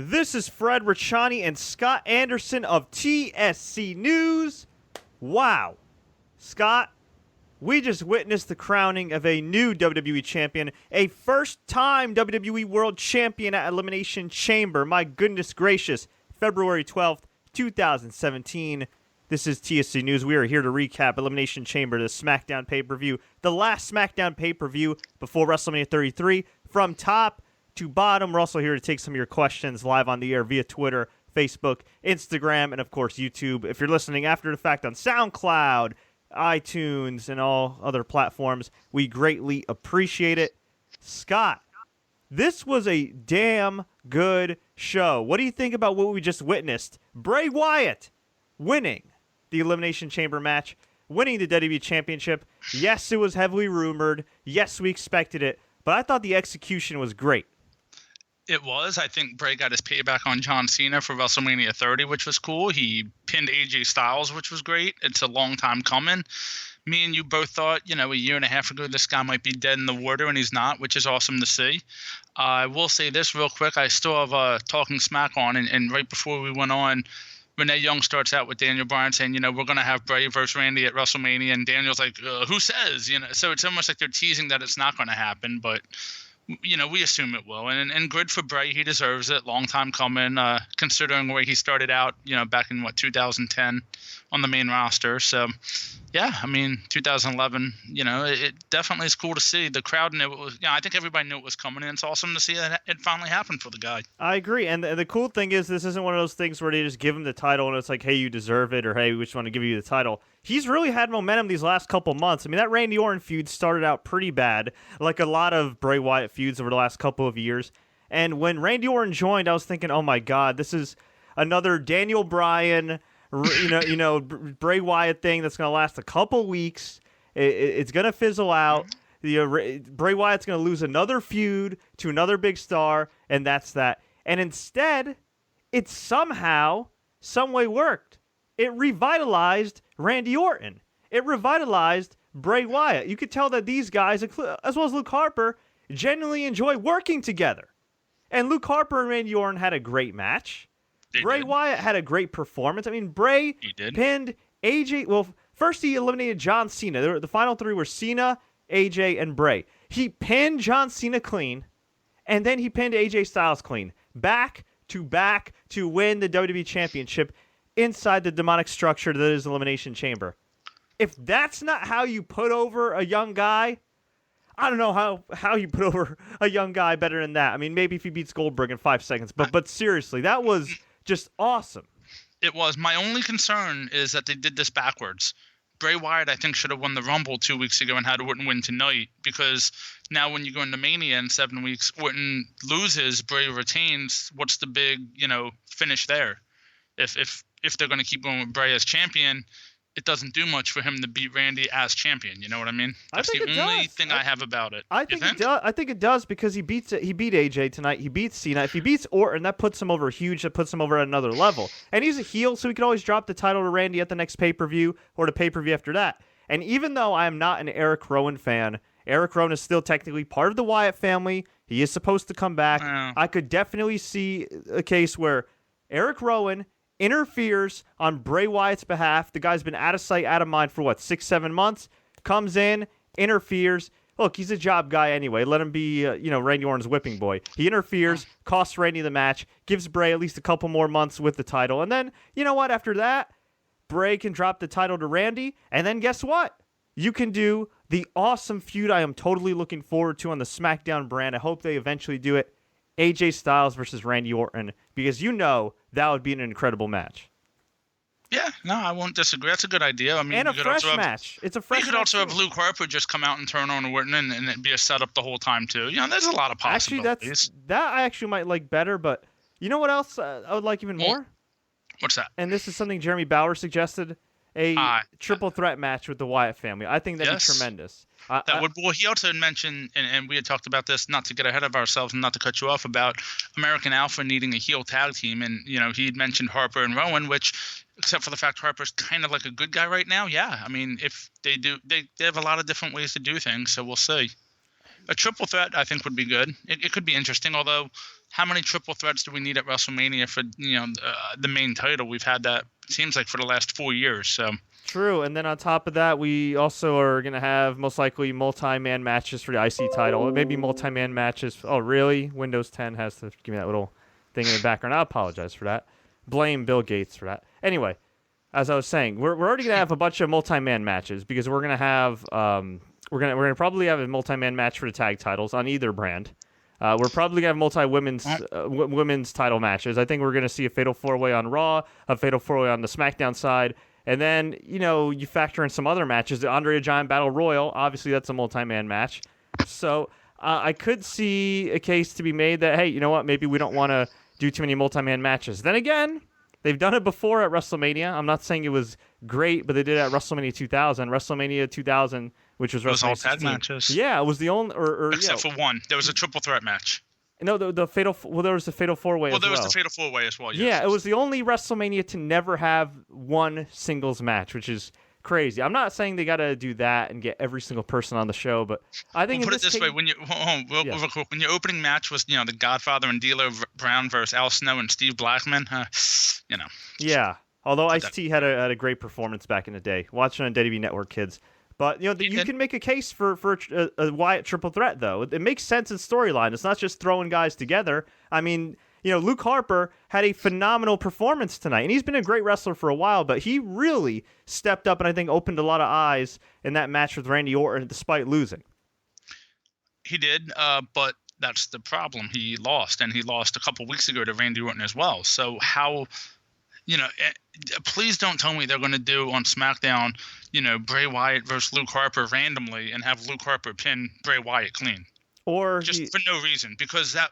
This is Fred Richani and Scott Anderson of TSC News. Wow. Scott, we just witnessed the crowning of a new WWE champion, a first-time WWE World Champion at Elimination Chamber. My goodness gracious. February 12th, 2017. This is TSC News. We are here to recap Elimination Chamber, the Smackdown pay-per-view, the last Smackdown pay-per-view before WrestleMania 33. From top to bottom, we're also here to take some of your questions live on the air via Twitter, Facebook, Instagram, and of course YouTube. If you're listening after the fact on SoundCloud, iTunes, and all other platforms, we greatly appreciate it. Scott, this was a damn good show. What do you think about what we just witnessed? Bray Wyatt winning the Elimination Chamber match, winning the WWE Championship. Yes, it was heavily rumored. Yes, we expected it. But I thought the execution was great. It was. I think Bray got his payback on John Cena for WrestleMania 30, which was cool. He pinned AJ Styles, which was great. It's a long time coming. Me and you both thought, a year and a half ago, this guy might be dead in the water, and he's not, which is awesome to see. I will say this real quick. I still have Talking Smack on, and right before we went on, Renee Young starts out with Daniel Bryan saying, we're going to have Bray versus Randy at WrestleMania, and Daniel's like, who says? So it's almost like they're teasing that it's not going to happen, but we assume it will. And good for Bray. He deserves it. Long time coming, considering where he started out, back in, 2010 on the main roster. So, yeah, 2011, it definitely is cool to see. The crowd knew it was, I think everybody knew it was coming, and it's awesome to see that it finally happened for the guy. I agree. And the cool thing is this isn't one of those things where they just give him the title and it's like, hey, you deserve it, or hey, we just want to give you the title. He's really had momentum these last couple months. That Randy Orton feud started out pretty bad, like a lot of Bray Wyatt feuds over the last couple of years. And when Randy Orton joined, I was thinking, oh my God, this is another Daniel Bryan, Bray Wyatt thing that's going to last a couple weeks. It's going to fizzle out. Bray Wyatt's going to lose another feud to another big star, and that's that. And instead, it somehow, some way worked. It revitalized Randy Orton. It revitalized Bray Wyatt. You could tell that these guys, as well as Luke Harper, genuinely enjoy working together. And Luke Harper and Randy Orton had a great match. Bray Wyatt had a great performance. Bray pinned AJ. Well, first he eliminated John Cena. The final three were Cena, AJ, and Bray. He pinned John Cena clean, and then he pinned AJ Styles clean. Back to win the WWE Championship inside the demonic structure that is Elimination Chamber. If that's not how you put over a young guy, I don't know how you put over a young guy better than that. Maybe if he beats Goldberg in 5 seconds, but seriously, that was just awesome. It was. My only concern is that they did this backwards. Bray Wyatt, I think, should have won the Rumble 2 weeks ago and had Orton win tonight, because now when you go into Mania in 7 weeks, Orton loses, Bray retains. What's the big, finish there? If they're going to keep going with Bray as champion, it doesn't do much for him to beat Randy as champion. You know what I mean? That's the only thing I have about it. I think it does. I think it does, because he beat AJ tonight. He beats Cena. If he beats Orton, that puts him over huge. That puts him over at another level. And he's a heel, so he could always drop the title to Randy at the next pay-per-view or the pay-per-view after that. And even though I am not an Eric Rowan fan, Eric Rowan is still technically part of the Wyatt family. He is supposed to come back. I could definitely see a case where Eric Rowan interferes on Bray Wyatt's behalf. The guy's been out of sight, out of mind for 6-7 months. Comes in, interferes. Look, he's a job guy anyway. Let him be, Randy Orton's whipping boy. He interferes, costs Randy the match, gives Bray at least a couple more months with the title. And then, after that, Bray can drop the title to Randy. And then guess what? You can do the awesome feud I am totally looking forward to on the SmackDown brand. I hope they eventually do it. AJ Styles versus Randy Orton, because that would be an incredible match. Yeah, no, I won't disagree. That's a good idea. And a fresh match. It's a fresh match. You could also have Luke Harper just come out and turn on Orton, and it'd be a setup the whole time, too. There's a lot of possibilities. Actually, that I actually might like better, but you know what else I would like even more? What's that? And this is something Jeremy Bauer suggested, a triple threat match with the Wyatt family. I think that'd be tremendous. He also had mentioned, and we had talked about this, not to get ahead of ourselves and not to cut you off, about American Alpha needing a heel tag team. And, he had mentioned Harper and Rowan, which, except for the fact Harper's kind of like a good guy right now, yeah. If they do, they have a lot of different ways to do things, so we'll see. A triple threat, I think, would be good. It could be interesting, although how many triple threats do we need at WrestleMania for the main title? We've had that, it seems like, for the last 4 years. So True, and then on top of that, we also are going to have most likely multi-man matches for the IC title. Maybe multi-man matches. Oh, really? Windows 10 has to give me that little thing in the background. I apologize for that. Blame Bill Gates for that. Anyway, as I was saying, we're already going to have a bunch of multi-man matches because we're going to have we're gonna probably have a multi-man match for the tag titles on either brand. We're probably going to have women's title matches. I think we're going to see a Fatal 4-Way on Raw, a Fatal 4-Way on the SmackDown side. And then, you factor in some other matches. The Andre the Giant Battle Royal, obviously that's a multi-man match. So I could see a case to be made that, hey, you know what, maybe we don't want to do too many multi-man matches. Then again, they've done it before at WrestleMania. I'm not saying it was great, but they did it at WrestleMania 2000. WrestleMania 2000, which was WrestleMania all tag 16. matches. Yeah, it was the only... Except for one. There was a triple threat match. No, the Fatal... Well, there was the Fatal 4-Way as well. Well, there was the Fatal 4-Way as well, yes. Yeah, it was the only WrestleMania to never have one singles match, which is crazy. I'm not saying they got to do that and get every single person on the show, but I think put it this way: when when your opening match was the Godfather and D'Lo Brown versus Al Snow and Steve Blackman, Yeah, although Ice-T had a great performance back in the day. Watching on WWE Network, kids. But you can make a case for a Wyatt triple threat, though. It makes sense in storyline. It's not just throwing guys together. I mean, Luke Harper had a phenomenal performance tonight, and he's been a great wrestler for a while, but he really stepped up and I think opened a lot of eyes in that match with Randy Orton despite losing. He did, but that's the problem. He lost, and he lost a couple weeks ago to Randy Orton as well. So how... please don't tell me they're going to do on SmackDown, Bray Wyatt versus Luke Harper randomly and have Luke Harper pin Bray Wyatt clean. Or just for no reason, because that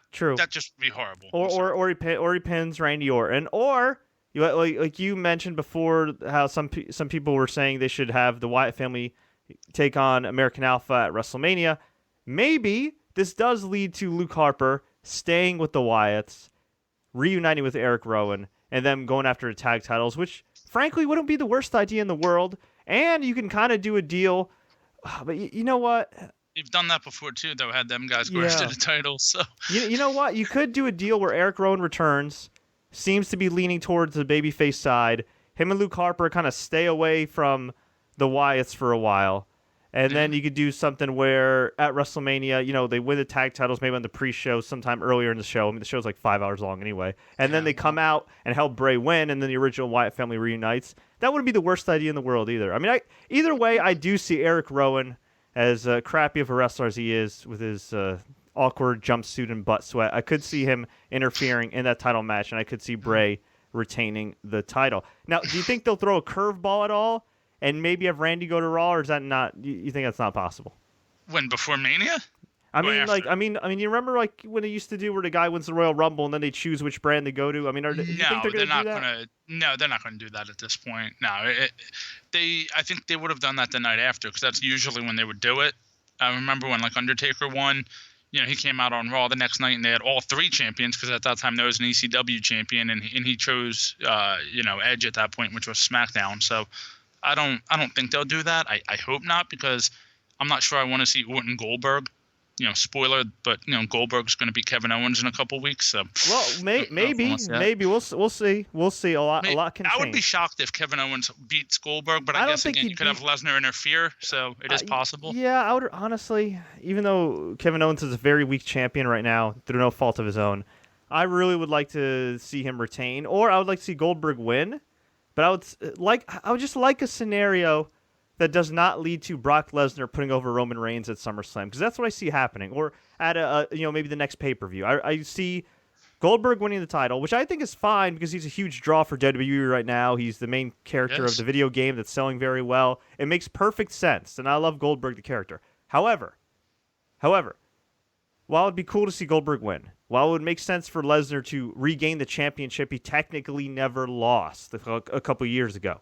just would be horrible. Or he pins Randy Orton. Or like you mentioned before, how some people were saying they should have the Wyatt family take on American Alpha at WrestleMania. Maybe this does lead to Luke Harper staying with the Wyatts, reuniting with Eric Rowan, and them going after the tag titles, which, frankly, wouldn't be the worst idea in the world. And you can kind of do a deal. But you know what? You've done that before, too, though, had them guys go after the titles. So. You know what? You could do a deal where Eric Rowan returns, seems to be leaning towards the babyface side. Him and Luke Harper kind of stay away from the Wyatts for a while. And then you could do something where at WrestleMania, they win the tag titles maybe on the pre-show sometime earlier in the show. I mean, the show's like 5 hours long anyway. And then they come out and help Bray win, and then the original Wyatt family reunites. That wouldn't be the worst idea in the world either. I mean, either way, I do see Eric Rowan, as crappy of a wrestler as he is with his awkward jumpsuit and butt sweat. I could see him interfering in that title match, and I could see Bray retaining the title. Now, do you think they'll throw a curveball at all? And maybe have Randy go to Raw, or is that not? You think that's not possible? When, before Mania? I mean, you remember like when they used to do where the guy wins the Royal Rumble and then they choose which brand they go to. I mean, do you think they're going to do that? No, they're not going to do that at this point. No, I think they would have done that the night after, because that's usually when they would do it. I remember when like Undertaker won. He came out on Raw the next night and they had all three champions, because at that time there was an ECW champion and he chose Edge at that point, which was SmackDown. So. I don't think they'll do that. I hope not, because I'm not sure I want to see Orton Goldberg. Spoiler, but Goldberg's going to beat Kevin Owens in a couple weeks. So maybe we'll see. We'll see. A lot can change. I would be shocked if Kevin Owens beats Goldberg, but I guess again you could have Lesnar interfere, so it is possible. Yeah, I would honestly, even though Kevin Owens is a very weak champion right now through no fault of his own, I really would like to see him retain, or I would like to see Goldberg win. But I would just like a scenario that does not lead to Brock Lesnar putting over Roman Reigns at SummerSlam, because that's what I see happening. Or at maybe the next pay-per-view. I see Goldberg winning the title, which I think is fine because he's a huge draw for WWE right now. He's the main character of the video game that's selling very well. It makes perfect sense, and I love Goldberg the character. However, while it'd be cool to see Goldberg win, while it would make sense for Lesnar to regain the championship he technically never lost a couple years ago,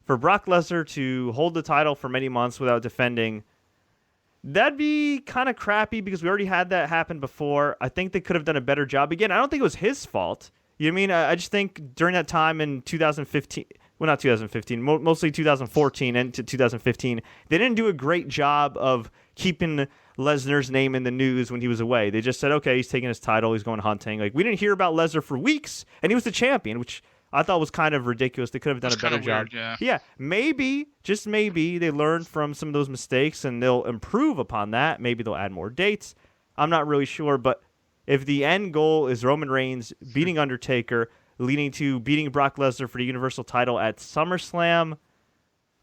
for Brock Lesnar to hold the title for many months without defending, that'd be kind of crappy because we already had that happen before. I think they could have done a better job. Again, I don't think it was his fault. You know what I mean? I just think during that time in 2015, well, not 2015, mostly 2014 and to 2015, they didn't do a great job of keeping Lesnar's name in the news when he was away. They just said, okay, he's taking his title, he's going hunting. Like, we didn't hear about Lesnar for weeks, and he was the champion, which I thought was kind of ridiculous. They could have done a better job. Weird, yeah, maybe, just maybe, they learned from some of those mistakes, and they'll improve upon that. Maybe they'll add more dates. I'm not really sure, but if the end goal is Roman Reigns beating Undertaker, leading to beating Brock Lesnar for the Universal title at SummerSlam,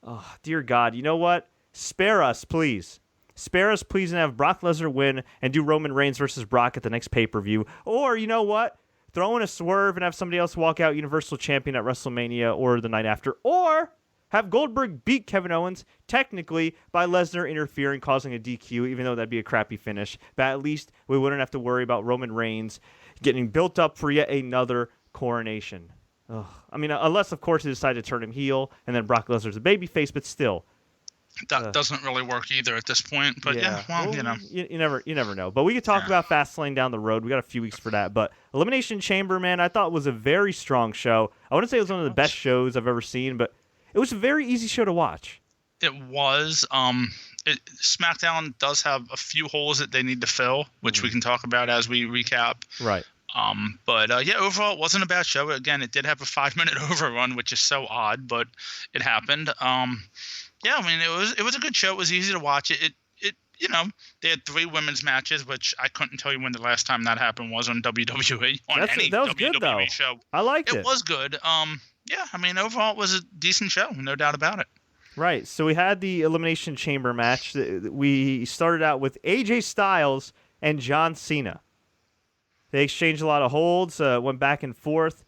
oh, dear God, you know what? Spare us, please. Spare us, please, and have Brock Lesnar win and do Roman Reigns versus Brock at the next pay-per-view. Or, you know what? Throw in a swerve and have somebody else walk out Universal Champion at WrestleMania or the night after. Or have Goldberg beat Kevin Owens, technically, by Lesnar interfering, causing a DQ, even though that'd be a crappy finish. But at least we wouldn't have to worry about Roman Reigns getting built up for yet another coronation. Ugh. I mean, unless, of course, they decide to turn him heel, and then Brock Lesnar's a babyface, but still. That doesn't really work either at this point, but well, you know. You never know. But we could talk about Fastlane down the road. We got a few weeks for that. But Elimination Chamber, man, I thought was a very strong show. I wouldn't say it was one of the best shows I've ever seen, but it was a very easy show to watch. It was. SmackDown does have a few holes that they need to fill, which we can talk about as we recap. Right. But overall, it wasn't a bad show. Again, it did have a 5-minute overrun, which is so odd, but it happened. Yeah, I mean, it was a good show. It was easy to watch. It you know, they had 3 women's matches, which I couldn't tell you when the last time that happened was on WWE that was good, though. show. I liked it. It was good. Yeah, I mean, overall, it was a decent show, no doubt about it. Right. So we had the Elimination Chamber match. We started out with AJ Styles and John Cena. They exchanged a lot of holds, went back and forth.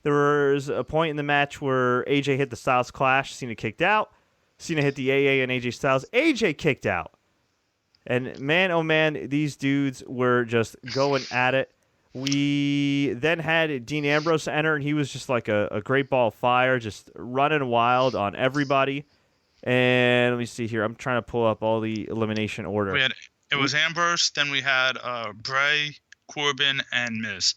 There was a point in the match where AJ hit the Styles Clash. Cena kicked out. Cena hit the AA and AJ Styles. AJ kicked out. And man, oh man, these dudes were just going at it. We then had Dean Ambrose enter, and he was just like a great ball of fire, just running wild on everybody. And let me see here. I'm trying to pull up all the elimination order. It was Ambrose, then we had Bray, Corbin, and Miz.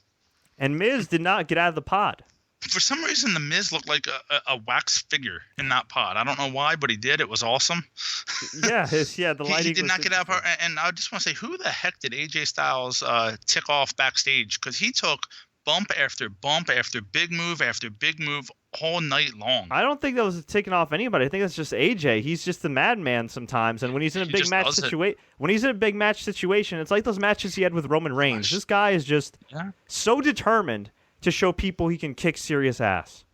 And Miz did not get out of the pod. For some reason, the Miz looked like a wax figure in that pod. I don't know why, but he did. It was awesome. Yeah, the lighting. He did not get out. And I just want to say, who the heck did AJ Styles tick off backstage? Because he took bump after bump after big move all night long. I don't think that was ticking off anybody. I think that's just AJ. He's just the madman sometimes. And when he's in a big match situation, it's like those matches he had with Roman Reigns. This guy is just so determined to show people he can kick serious ass.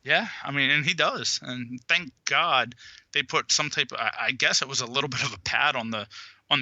Yeah, I mean, and he does. And thank God they put some type of, I guess it was a little bit of a pad on the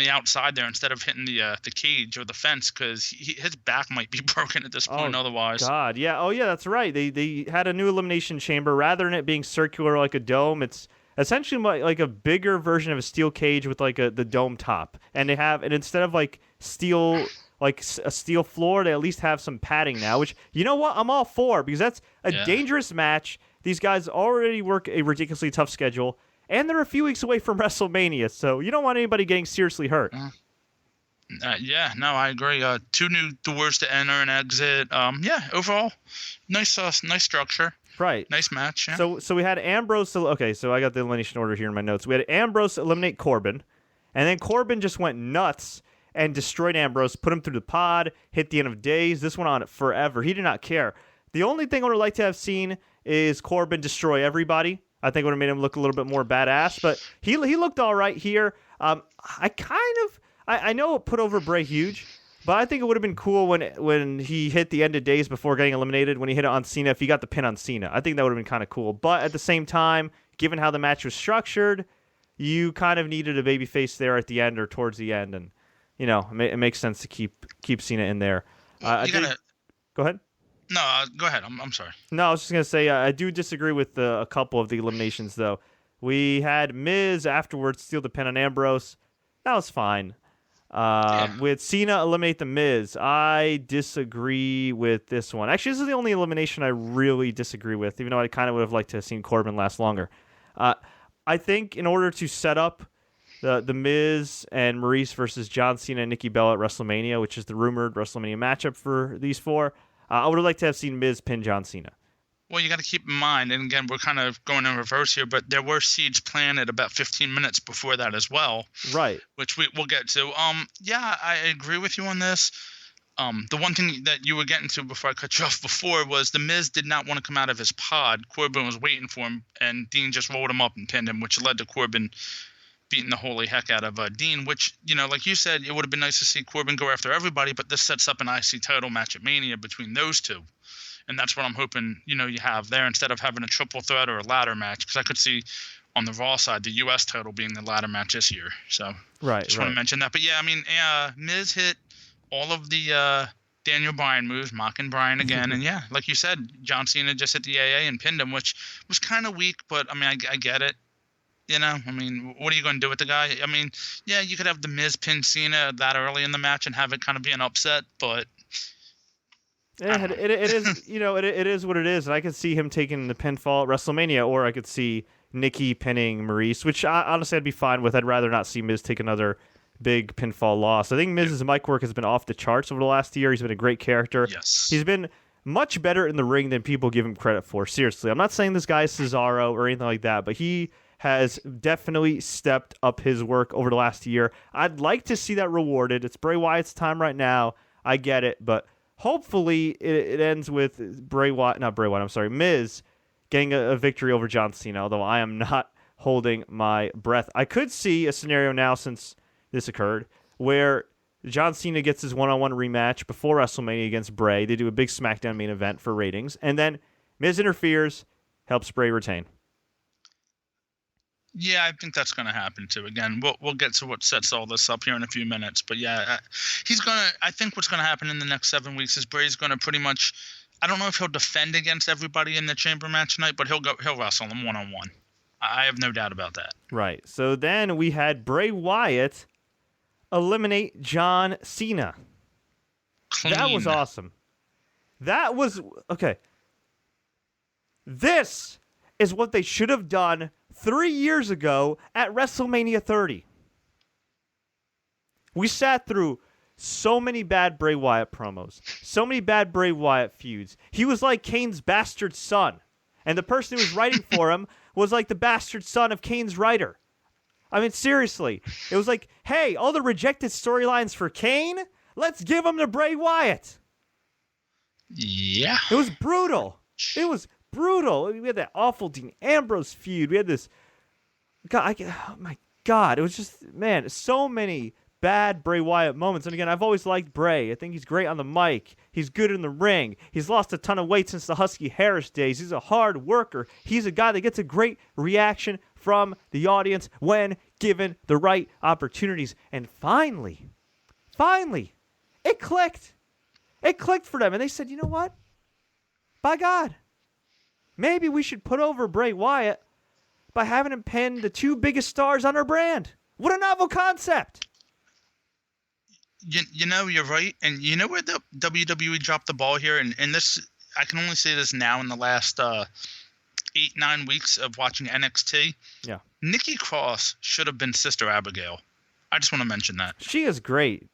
outside there instead of hitting the cage or the fence, because his back might be broken at this point otherwise. God, yeah. Oh, yeah, that's right. They had a new elimination chamber. Rather than it being circular like a dome, it's essentially like a bigger version of a steel cage with like the dome top. And instead of like steel... like a steel floor, they at least have some padding now, which, you know what, I'm all for, because that's a dangerous match. These guys already work a ridiculously tough schedule, and they're a few weeks away from WrestleMania, so you don't want anybody getting seriously hurt. Yeah, no, I agree. 2 new doors to enter and exit. Overall, nice structure. Right. Nice match. Yeah. So we had Ambrose. Okay, so I got the elimination order here in my notes. We had Ambrose eliminate Corbin, and then Corbin just went nuts and destroyed Ambrose, put him through the pod, hit the end of days. This went on forever. He did not care. The only thing I would have liked to have seen is Corbin destroy everybody. I think it would have made him look a little bit more badass, but he looked all right here. I know it put over Bray huge, but I think it would have been cool when he hit the end of days before getting eliminated, when he hit it on Cena, if he got the pin on Cena. I think that would have been kind of cool. But at the same time, given how the match was structured, you kind of needed a babyface there at the end or towards the end, and you know, it makes sense to keep Cena in there. Go ahead. No, go ahead. I'm sorry. No, I was just going to say I do disagree with a couple of the eliminations, though. We had Miz afterwards steal the pin on Ambrose. That was fine. With Cena eliminate the Miz, I disagree with this one. Actually, this is the only elimination I really disagree with, even though I kind of would have liked to have seen Corbin last longer. I think in order to set up the Miz and Maurice versus John Cena and Nikki Bella at WrestleMania, which is the rumored WrestleMania matchup for these 4, I would have liked to have seen Miz pin John Cena. Well, you got to keep in mind, and again, we're kind of going in reverse here, but there were seeds planted about 15 minutes before that as well. Right. Which we'll get to. Yeah, I agree with you on this. The one thing that you were getting to before I cut you off before was the Miz did not want to come out of his pod. Corbin was waiting for him, and Dean just rolled him up and pinned him, which led to Corbin beating the holy heck out of Dean, which, like you said, it would have been nice to see Corbin go after everybody, but this sets up an IC title match at Mania between those two. And that's what I'm hoping, you have there instead of having a triple threat or a ladder match, because I could see on the Raw side the U.S. title being the ladder match this year. So just want to mention that. But, yeah, Miz hit all of the Daniel Bryan moves, mocking Bryan again. And, yeah, like you said, John Cena just hit the AA and pinned him, which was kind of weak, but, I get it. What are you going to do with the guy? Yeah, you could have the Miz pin Cena that early in the match and have it kind of be an upset, but it is, it is what it is. And I could see him taking the pinfall at WrestleMania, or I could see Nikki pinning Maurice, which honestly I'd be fine with. I'd rather not see Miz take another big pinfall loss. I think Miz's mic work has been off the charts over the last year. He's been a great character. Yes. He's been much better in the ring than people give him credit for. Seriously. I'm not saying this guy is Cesaro or anything like that, but he has definitely stepped up his work over the last year. I'd like to see that rewarded. It's Bray Wyatt's time right now. I get it, but hopefully it ends with Miz getting a victory over John Cena, although I am not holding my breath. I could see a scenario now, since this occurred, where John Cena gets his one-on-one rematch before WrestleMania against Bray. They do a big SmackDown main event for ratings, and then Miz interferes, helps Bray retain. Yeah, I think that's going to happen too. Again, we'll get to what sets all this up here in a few minutes. But yeah, I think what's going to happen in the next 7 weeks is Bray's going to pretty much, I don't know if he'll defend against everybody in the chamber match tonight, but he'll wrestle them one-on-one. I have no doubt about that. Right. So then we had Bray Wyatt eliminate John Cena. Clean. That was awesome. That was, okay. This is what they should have done 3 years ago at WrestleMania 30. We sat through so many bad Bray Wyatt promos, so many bad Bray Wyatt feuds. He was like Kane's bastard son, and the person who was writing for him was like the bastard son of Kane's writer. Seriously. It was like, hey, all the rejected storylines for Kane, let's give them to Bray Wyatt. Yeah. It was brutal. It was brutal. We had that awful Dean Ambrose feud. We had this. Oh my God. It was just, man, so many bad Bray Wyatt moments. And again, I've always liked Bray. I think he's great on the mic. He's good in the ring. He's lost a ton of weight since the Husky Harris days. He's a hard worker. He's a guy that gets a great reaction from the audience when given the right opportunities. And finally, it clicked. It clicked for them. And they said, you know what? By God, maybe we should put over Bray Wyatt by having him pin the two biggest stars on our brand. What a novel concept. You're right. And you know where the WWE dropped the ball here? And this, I can only say this now in the last 8-9 weeks of watching NXT. Yeah. Nikki Cross should have been Sister Abigail. I just want to mention that. She is great.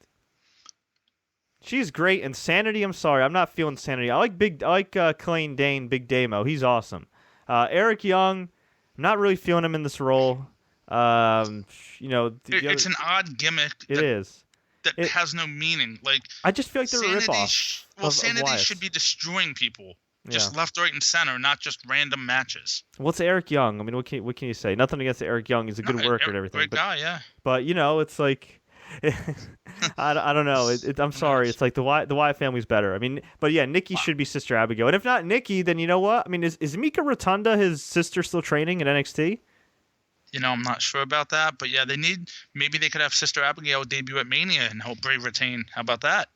She's great. And Sanity, I'm sorry, I'm not feeling Sanity. I like Killane Dane, Big Damo. He's awesome. Eric Young, I'm not really feeling him in this role. It's an odd gimmick. It is. That has no meaning. Like, I just feel like they're a ripoff. Sanity should be destroying people. Just left, right, and center, not just random matches. What's Eric Young? What can you say? Nothing against Eric Young. He's a good worker and everything. Great guy, yeah. But, it's like, I don't know. I'm sorry. It's like the Wyatt family's better. But yeah, Nikki should be Sister Abigail. And if not Nikki, then you know what? Is Mika Rotunda his sister still training in NXT? I'm not sure about that. But yeah, maybe they could have Sister Abigail debut at Mania and help Bray retain. How about that?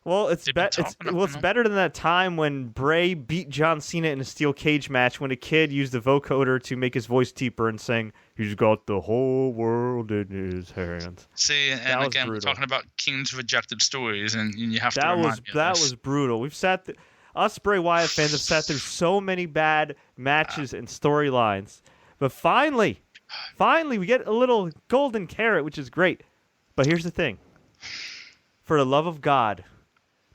Well, it's better than that time when Bray beat John Cena in a steel cage match when a kid used the vocoder to make his voice deeper and sang, "He's got the whole world in his hands." See, and again, we're talking about King's rejected stories, and you have to remind me of that this. was brutal. We've us Bray Wyatt fans have sat through so many bad matches and storylines, but finally, we get a little golden carrot, which is great. But here's the thing: for the love of God,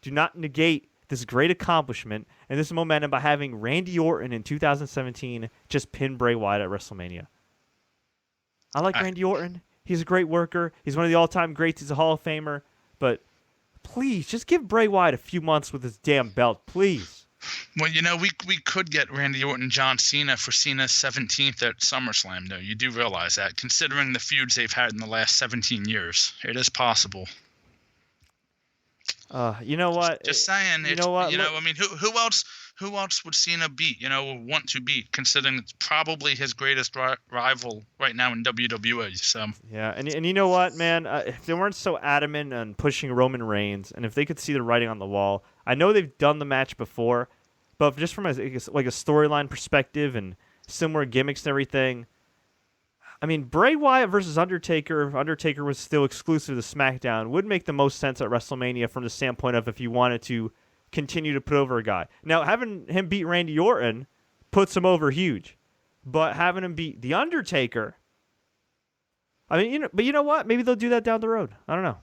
do not negate this great accomplishment and this momentum by having Randy Orton in 2017 just pin Bray Wyatt at WrestleMania. I like Randy Orton. He's a great worker. He's one of the all-time greats. He's a Hall of Famer. But please, just give Bray Wyatt a few months with his damn belt, please. Well, we could get Randy Orton, John Cena for Cena's 17th at SummerSlam, though. You do realize that, considering the feuds they've had in the last 17 years. It is possible. You know what? Just saying. You know what? I mean, who else would Cena beat? Want to beat, considering it's probably his greatest rival right now in WWE. So yeah, and you know what, man? If they weren't so adamant on pushing Roman Reigns, and if they could see the writing on the wall, I know they've done the match before, but just from a storyline perspective and similar gimmicks and everything. I mean, Bray Wyatt versus Undertaker, if Undertaker was still exclusive to SmackDown, would make the most sense at WrestleMania from the standpoint of if you wanted to continue to put over a guy. Now, having him beat Randy Orton puts him over huge. But having him beat The Undertaker, I mean, but you know what? Maybe they'll do that down the road. I don't know.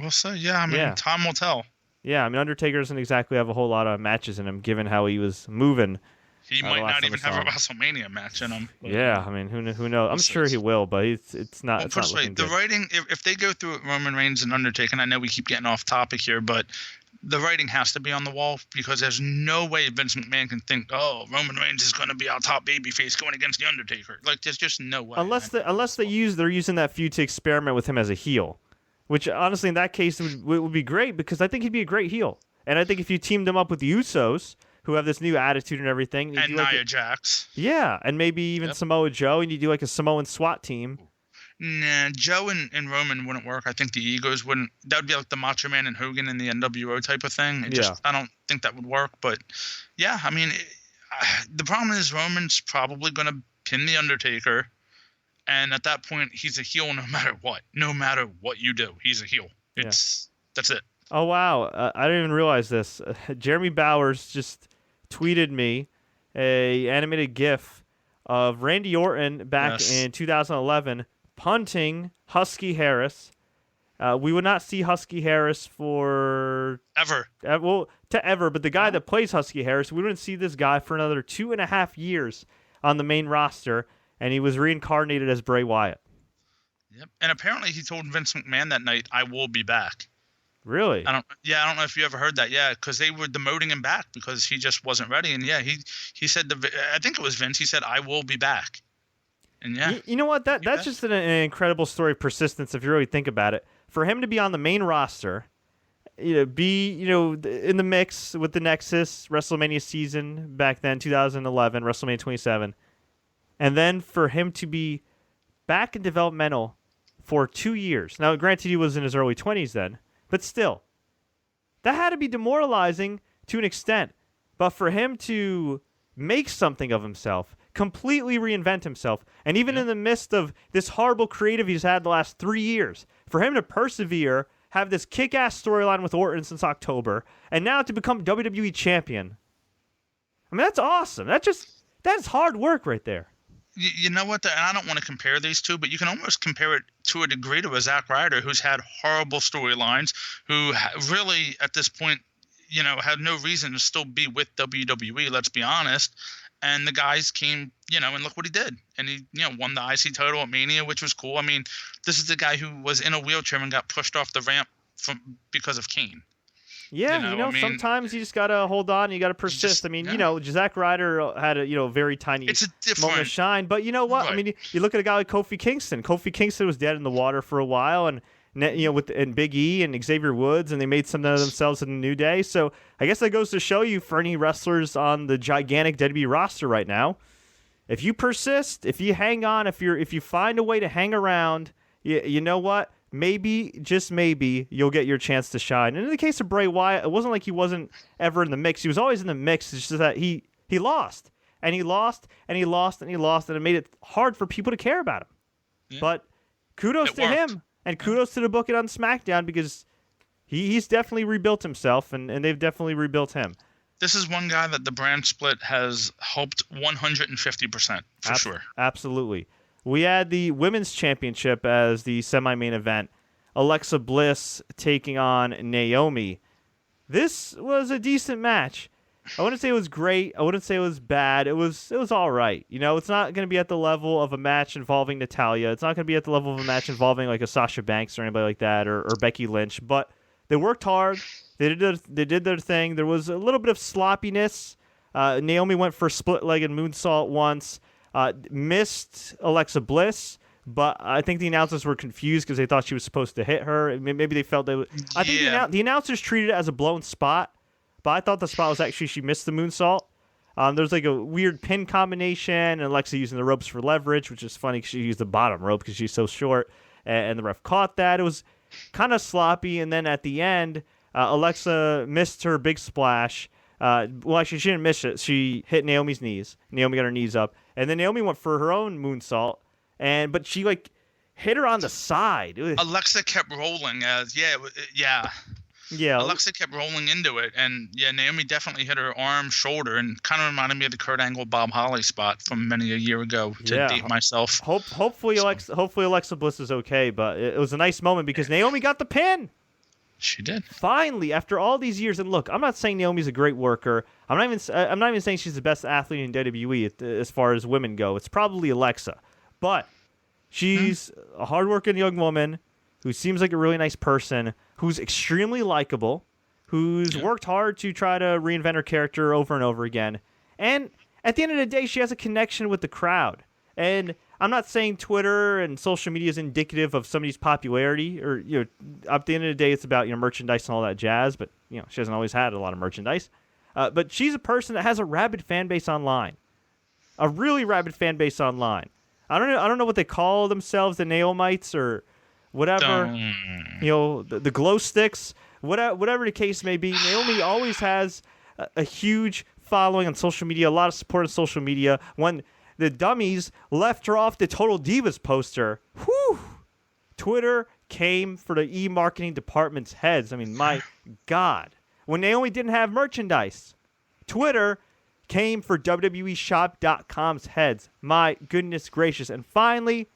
We'll see. Yeah, I mean, time will tell. Yeah, I mean, Undertaker doesn't exactly have a whole lot of matches in him, given how he was moving. He might not even have a WrestleMania match in him. Yeah, I mean, who knows? I'm sure he will, but it's not. It's not looking good. The writing, if they go through Roman Reigns and Undertaker, and I know we keep getting off topic here, but the writing has to be on the wall because there's no way Vince McMahon can think, oh, Roman Reigns is going to be our top babyface going against the Undertaker. Like, there's just no way. Unless they're using that feud to experiment with him as a heel, which honestly in that case would be great because I think he'd be a great heel, and I think if you teamed him up with the Usos, who have this new attitude and everything. And Nia Jax. Yeah, and maybe even Samoa Joe, and you do like a Samoan SWAT team. Nah, Joe and Roman wouldn't work. I think the egos wouldn't. That would be like the Macho Man and Hogan in the NWO type of thing. I don't think that would work. But, yeah, I mean, the problem is Roman's probably going to pin The Undertaker. And at that point, he's a heel no matter what. No matter what you do, he's a heel. That's it. Oh, wow. I didn't even realize this. Jeremy Bowers just tweeted me a animated GIF of Randy Orton back in 2011 punting Husky Harris. We would not see Husky Harris for ever. But the guy that plays Husky Harris, we wouldn't see this guy for another 2.5 years on the main roster, and he was reincarnated as Bray Wyatt. Yep, and apparently he told Vince McMahon that night, "I will be back." Really? I don't know if you ever heard that. Yeah, because they were demoting him back because he just wasn't ready. And yeah, he said I think it was Vince. He said, "I will be back." And yeah, you know what? That's just an incredible story of persistence if you really think about it. For him to be on the main roster, be in the mix with the Nexus WrestleMania season back then, 2011 WrestleMania 27, and then for him to be back in developmental for 2 years. Now, granted, he was in his early 20s then. But still, that had to be demoralizing to an extent. But for him to make something of himself, completely reinvent himself, and even in the midst of this horrible creative he's had the last 3 years, for him to persevere, have this kick-ass storyline with Orton since October, and now to become WWE champion. I mean, that's awesome. That's hard work right there. You know what? And I don't want to compare these two, but you can almost compare it to a degree to a Zack Ryder who's had horrible storylines, who really at this point, had no reason to still be with WWE. Let's be honest. And the guys came, and look what he did. And he, won the IC title at Mania, which was cool. I mean, this is the guy who was in a wheelchair and got pushed off the ramp because of Kane. Yeah, sometimes you just gotta hold on. You gotta persist. Zack Ryder had a very tiny moment of shine. But you know what? Right. I mean, you look at a guy like Kofi Kingston. Kofi Kingston was dead in the water for a while, and Big E and Xavier Woods, and they made something of themselves in the New Day. So I guess that goes to show you for any wrestlers on the gigantic WWE roster right now, if you persist, if you hang on, if you find a way to hang around, you know what? Maybe, just maybe, you'll get your chance to shine. And in the case of Bray Wyatt, it wasn't like he wasn't ever in the mix. He was always in the mix. It's just that he lost. And he lost, and he lost, and he lost, and it made it hard for people to care about him. Yeah. But kudos to him, and kudos to the booking on SmackDown, because he's definitely rebuilt himself, and they've definitely rebuilt him. This is one guy that the brand split has helped 150%, for sure. Absolutely. We had the Women's Championship as the semi-main event. Alexa Bliss taking on Naomi. This was a decent match. I wouldn't say it was great. I wouldn't say it was bad. It was all right. You know, it's not going to be at the level of a match involving Natalya. It's not going to be at the level of a match involving like a Sasha Banks or anybody like that, or Becky Lynch. But they worked hard. They did their thing. There was a little bit of sloppiness. Naomi went for a split-legged moonsault once. Missed Alexa Bliss. But I think the announcers were confused because they thought she was supposed to hit her. Maybe they felt they would. I think the announcers treated it as a blown spot. But I thought the spot was actually she missed the moonsault. There's like a weird pin combination, and Alexa using the ropes for leverage, which is funny because she used the bottom rope because she's so short, and the ref caught that. It was kind of sloppy, and then at the end, Alexa missed her big splash. Well, actually, she didn't miss it. She hit Naomi's knees. Naomi got her knees up, and then Naomi went for her own moonsault, but she like hit her on the side. Alexa kept rolling Yeah. Alexa kept rolling into it, and Naomi definitely hit her arm, shoulder, and kind of reminded me of the Kurt Angle Bob Holly spot from many a year ago. To date myself. Hopefully Alexa Bliss is okay, but it was a nice moment because Naomi got the pin. She did. Finally, after all these years, and look, I'm not saying Naomi's a great worker. I'm not even saying she's the best athlete in WWE as far as women go. It's probably Alexa, but she's a hardworking young woman who seems like a really nice person, who's extremely likable, who's worked hard to try to reinvent her character over and over again. And at the end of the day, she has a connection with the crowd. And I'm not saying Twitter and social media is indicative of somebody's popularity, or at the end of the day, it's about merchandise and all that jazz. But she hasn't always had a lot of merchandise. But she's a person that has a rabid fan base online, a really rabid fan base online. I don't know what they call themselves, the Naomites or whatever, the glow sticks, whatever the case may be. Naomi always has a huge following on social media, a lot of support on social media. When the dummies left her off the Total Divas poster, Twitter came for the e-marketing department's heads. I mean, my God. When Naomi didn't have merchandise, Twitter came for WWEshop.com's heads. My goodness gracious. And finally,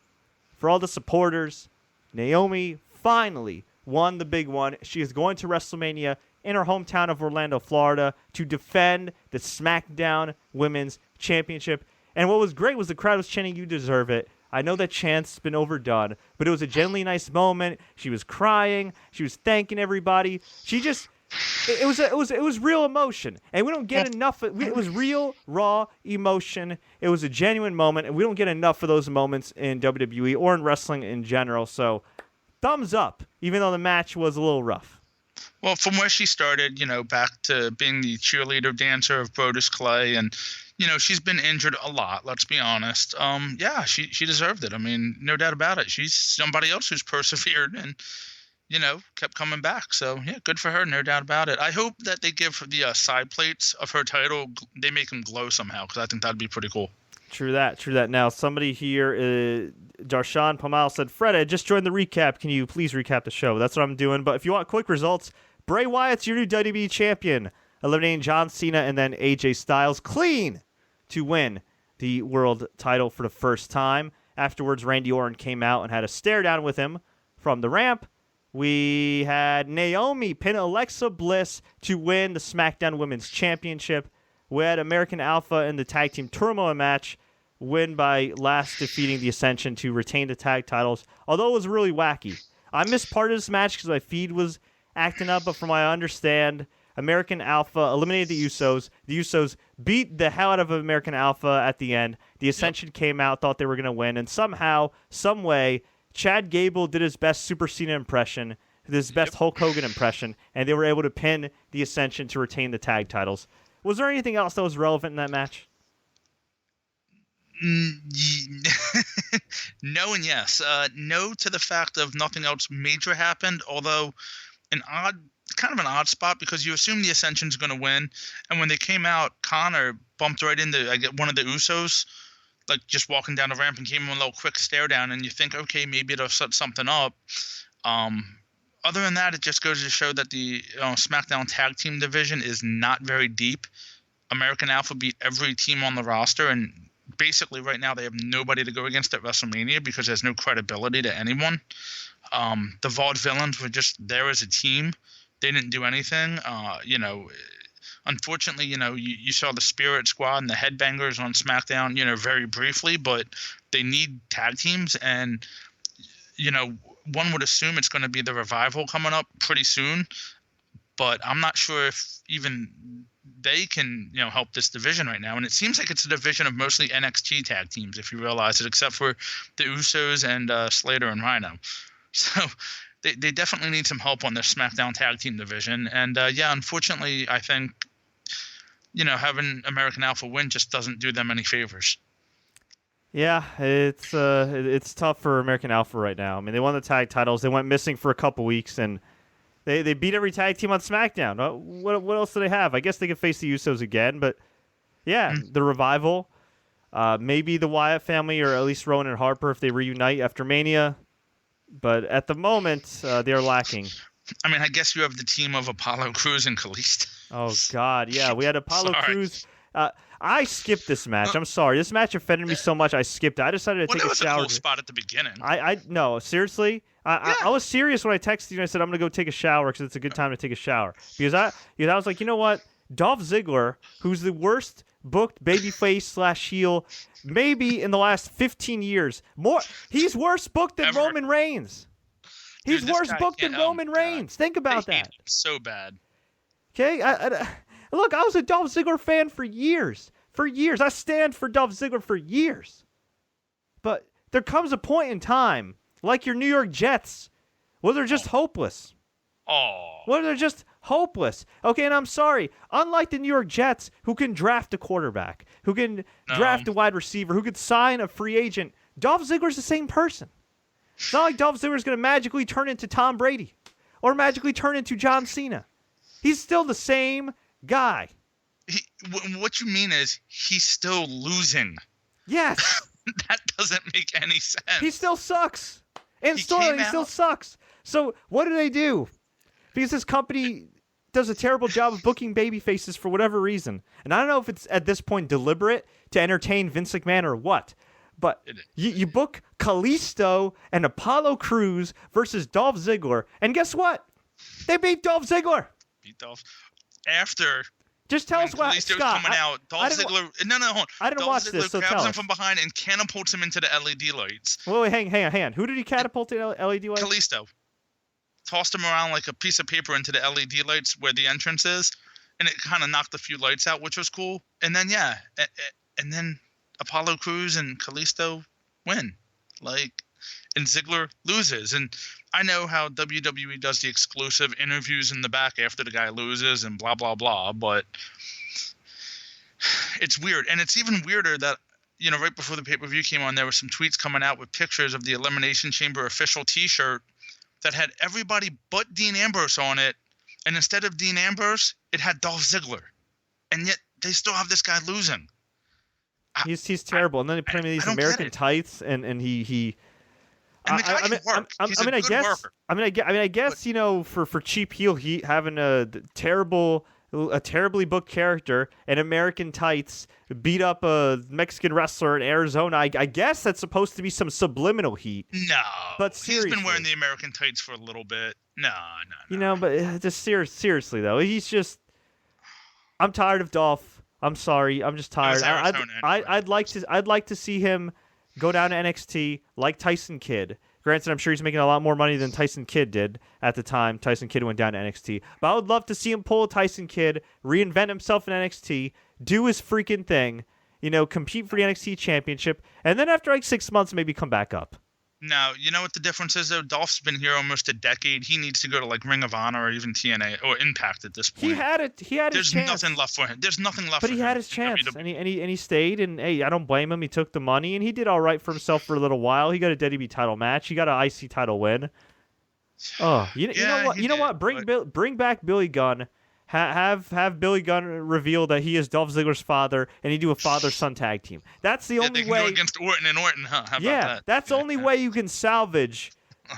for all the supporters, Naomi finally won the big one. She is going to WrestleMania in her hometown of Orlando, Florida, to defend the Smackdown Women's Championship. And what was great was the crowd was chanting, "You deserve it." I know that chant's been overdone, but it was a genuinely nice moment. She was crying. She was thanking everybody. It was real emotion, and we don't get enough. It was real, raw emotion. It was a genuine moment, and we don't get enough of those moments in WWE or in wrestling in general. So, thumbs up, even though the match was a little rough. Well, from where she started, back to being the cheerleader dancer of Brodus Clay, and she's been injured a lot. Let's be honest. She deserved it. I mean, no doubt about it. She's somebody else who's persevered and kept coming back. So, good for her, no doubt about it. I hope that they give her the side plates of her title, they make them glow somehow, because I think that'd be pretty cool. True that. Now, somebody here, Darshan Pamal said, "Fred, I just joined the recap. Can you please recap the show?" That's what I'm doing. But if you want quick results, Bray Wyatt's your new WWE champion, eliminating John Cena and then AJ Styles clean to win the world title for the first time. Afterwards, Randy Orton came out and had a stare down with him from the ramp. We had Naomi pin Alexa Bliss to win the SmackDown Women's Championship. We had American Alpha in the Tag Team Turmoil match win by last defeating the Ascension to retain the tag titles, although it was really wacky. I missed part of this match because my feed was acting up, but from what I understand, American Alpha eliminated the Usos. The Usos beat the hell out of American Alpha at the end. The Ascension came out, thought they were going to win, and somehow, some way, Chad Gable did his best Super Cena impression, his best Hulk Hogan impression, and they were able to pin the Ascension to retain the tag titles. Was there anything else that was relevant in that match? No and yes. No to the fact of nothing else major happened, although kind of an odd spot because you assume the Ascension's going to win, and when they came out, Connor bumped right into one of the Usos, like just walking down the ramp, and gave him a little quick stare down, and you think, okay, maybe it'll set something up. Other than that, it just goes to show that the SmackDown Tag Team division is not very deep. American Alpha beat every team on the roster, and basically right now they have nobody to go against at WrestleMania because there's no credibility to anyone. The Vaudevillains were just there as a team. they didn't do anything. Unfortunately, you saw the Spirit Squad and the Headbangers on SmackDown, very briefly, but they need tag teams, and one would assume it's going to be the Revival coming up pretty soon, but I'm not sure if even they can, help this division right now. And it seems like it's a division of mostly NXT tag teams, if you realize it, except for the Usos and Slater and Rhino. So they definitely need some help on their SmackDown tag team division. And unfortunately, I think, having American Alpha win just doesn't do them any favors. Yeah, it's tough for American Alpha right now. I mean, they won the tag titles. They went missing for a couple weeks, and they beat every tag team on SmackDown. What else do they have? I guess they could face the Usos again, but yeah, the Revival, maybe the Wyatt family, or at least Rowan and Harper if they reunite after Mania. But at the moment, they are lacking. I mean, I guess you have the team of Apollo Crews and Kalisto. Oh, God, yeah. We had Apollo Crews. I skipped this match. I'm sorry. This match offended me so much, I skipped it. I decided to take a shower. It was a cool spot at the beginning. No, seriously. I was serious when I texted you and I said, I'm going to go take a shower because it's a good time to take a shower. Because I was like, you know what? Dolph Ziggler, who's the worst booked babyface / heel maybe in the last 15 years. He's worse booked than Roman Reigns. He's worse booked than Roman Reigns. Think about that. So bad. Okay? Look, I was a Dolph Ziggler fan for years. For years. I stand for Dolph Ziggler for years. But there comes a point in time, like your New York Jets, where they're just hopeless. Where they're just hopeless. Okay, and I'm sorry. Unlike the New York Jets, who can draft a quarterback, who can draft a wide receiver, who could sign a free agent, Dolph Ziggler's the same person. It's not like Dolph Ziggler's going to magically turn into Tom Brady or magically turn into John Cena. He's still the same guy. What you mean is he's still losing. Yes. That doesn't make any sense. He still sucks. And he still sucks. So what do? Because this company does a terrible job of booking baby faces for whatever reason. And I don't know if it's at this point deliberate to entertain Vince McMahon or what. But you book Kalisto and Apollo Crews versus Dolph Ziggler. And guess what? They beat Dolph Ziggler. After. Just tell us what, Scott. Coming out, Dolph Ziggler. No, hold on. I didn't watch this, so tell us. Grabs him from behind and catapults him into the LED lights. Wait, hang on. Who did he catapult to LED lights? Kalisto. Tossed him around like a piece of paper into the LED lights where the entrance is, and it kind of knocked a few lights out, which was cool. And then and then Apollo Crews and Kalisto win, and Ziggler loses. And I know how WWE does the exclusive interviews in the back after the guy loses and blah blah blah, but it's weird. And it's even weirder that right before the pay-per-view came on, there were some tweets coming out with pictures of the Elimination Chamber official T-shirt that had everybody but Dean Ambrose on it, and instead of Dean Ambrose, it had Dolph Ziggler, and yet they still have this guy losing. He's terrible, and then they put him in these American tights, and he. And the guy can work. He's a good worker. I guess for cheap heel, he having a terribly booked character in American tights beat up a Mexican wrestler in Arizona. I guess that's supposed to be some subliminal heat. No, but seriously, he's been wearing the American tights for a little bit. No. But just seriously though, he's just. I'm tired of Dolph. I'm sorry. I'm just tired. I'd like to see him go down to NXT like Tyson Kidd. Granted, I'm sure he's making a lot more money than Tyson Kidd did at the time Tyson Kidd went down to NXT. But I would love to see him pull a Tyson Kidd, reinvent himself in NXT, do his freaking thing, compete for the NXT championship, and then after 6 months, maybe come back up. Now, you know what the difference is, though? Dolph's been here almost a decade. He needs to go to Ring of Honor or even TNA or Impact at this point. He had his chance. There's nothing left for him. But he had his chance, and he stayed. And hey, I don't blame him. He took the money, and he did all right for himself for a little while. He got a WWE title match. He got an IC title win. Oh, you know what? You know what? Bring back Billy Gunn. Have Billy Gunn reveal that he is Dolph Ziggler's father, and he do a father-son tag team. That's the only way. Go against Orton and Orton, huh? How about that? That's the only way you can salvage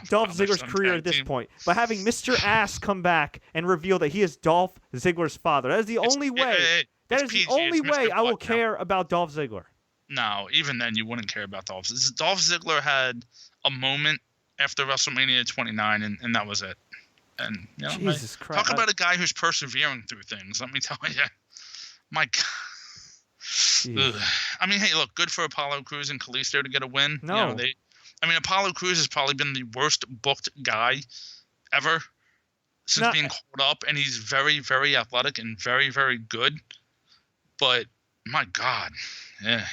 Dolph Ziggler's career at this point, by having Mr. Ass come back and reveal that he is Dolph Ziggler's father. That is the only way. That is the only way I will care about Dolph Ziggler. No, even then you wouldn't care about Dolph. Dolph Ziggler had a moment after WrestleMania 29, and that was it. And Jesus Christ. Talk about a guy who's persevering through things. Let me tell you, my God. I mean, hey, look, good for Apollo Crews and Kalisto to get a win. No, Apollo Crews has probably been the worst booked guy ever since being called up, and he's very, very athletic and very, very good. But my God, yeah.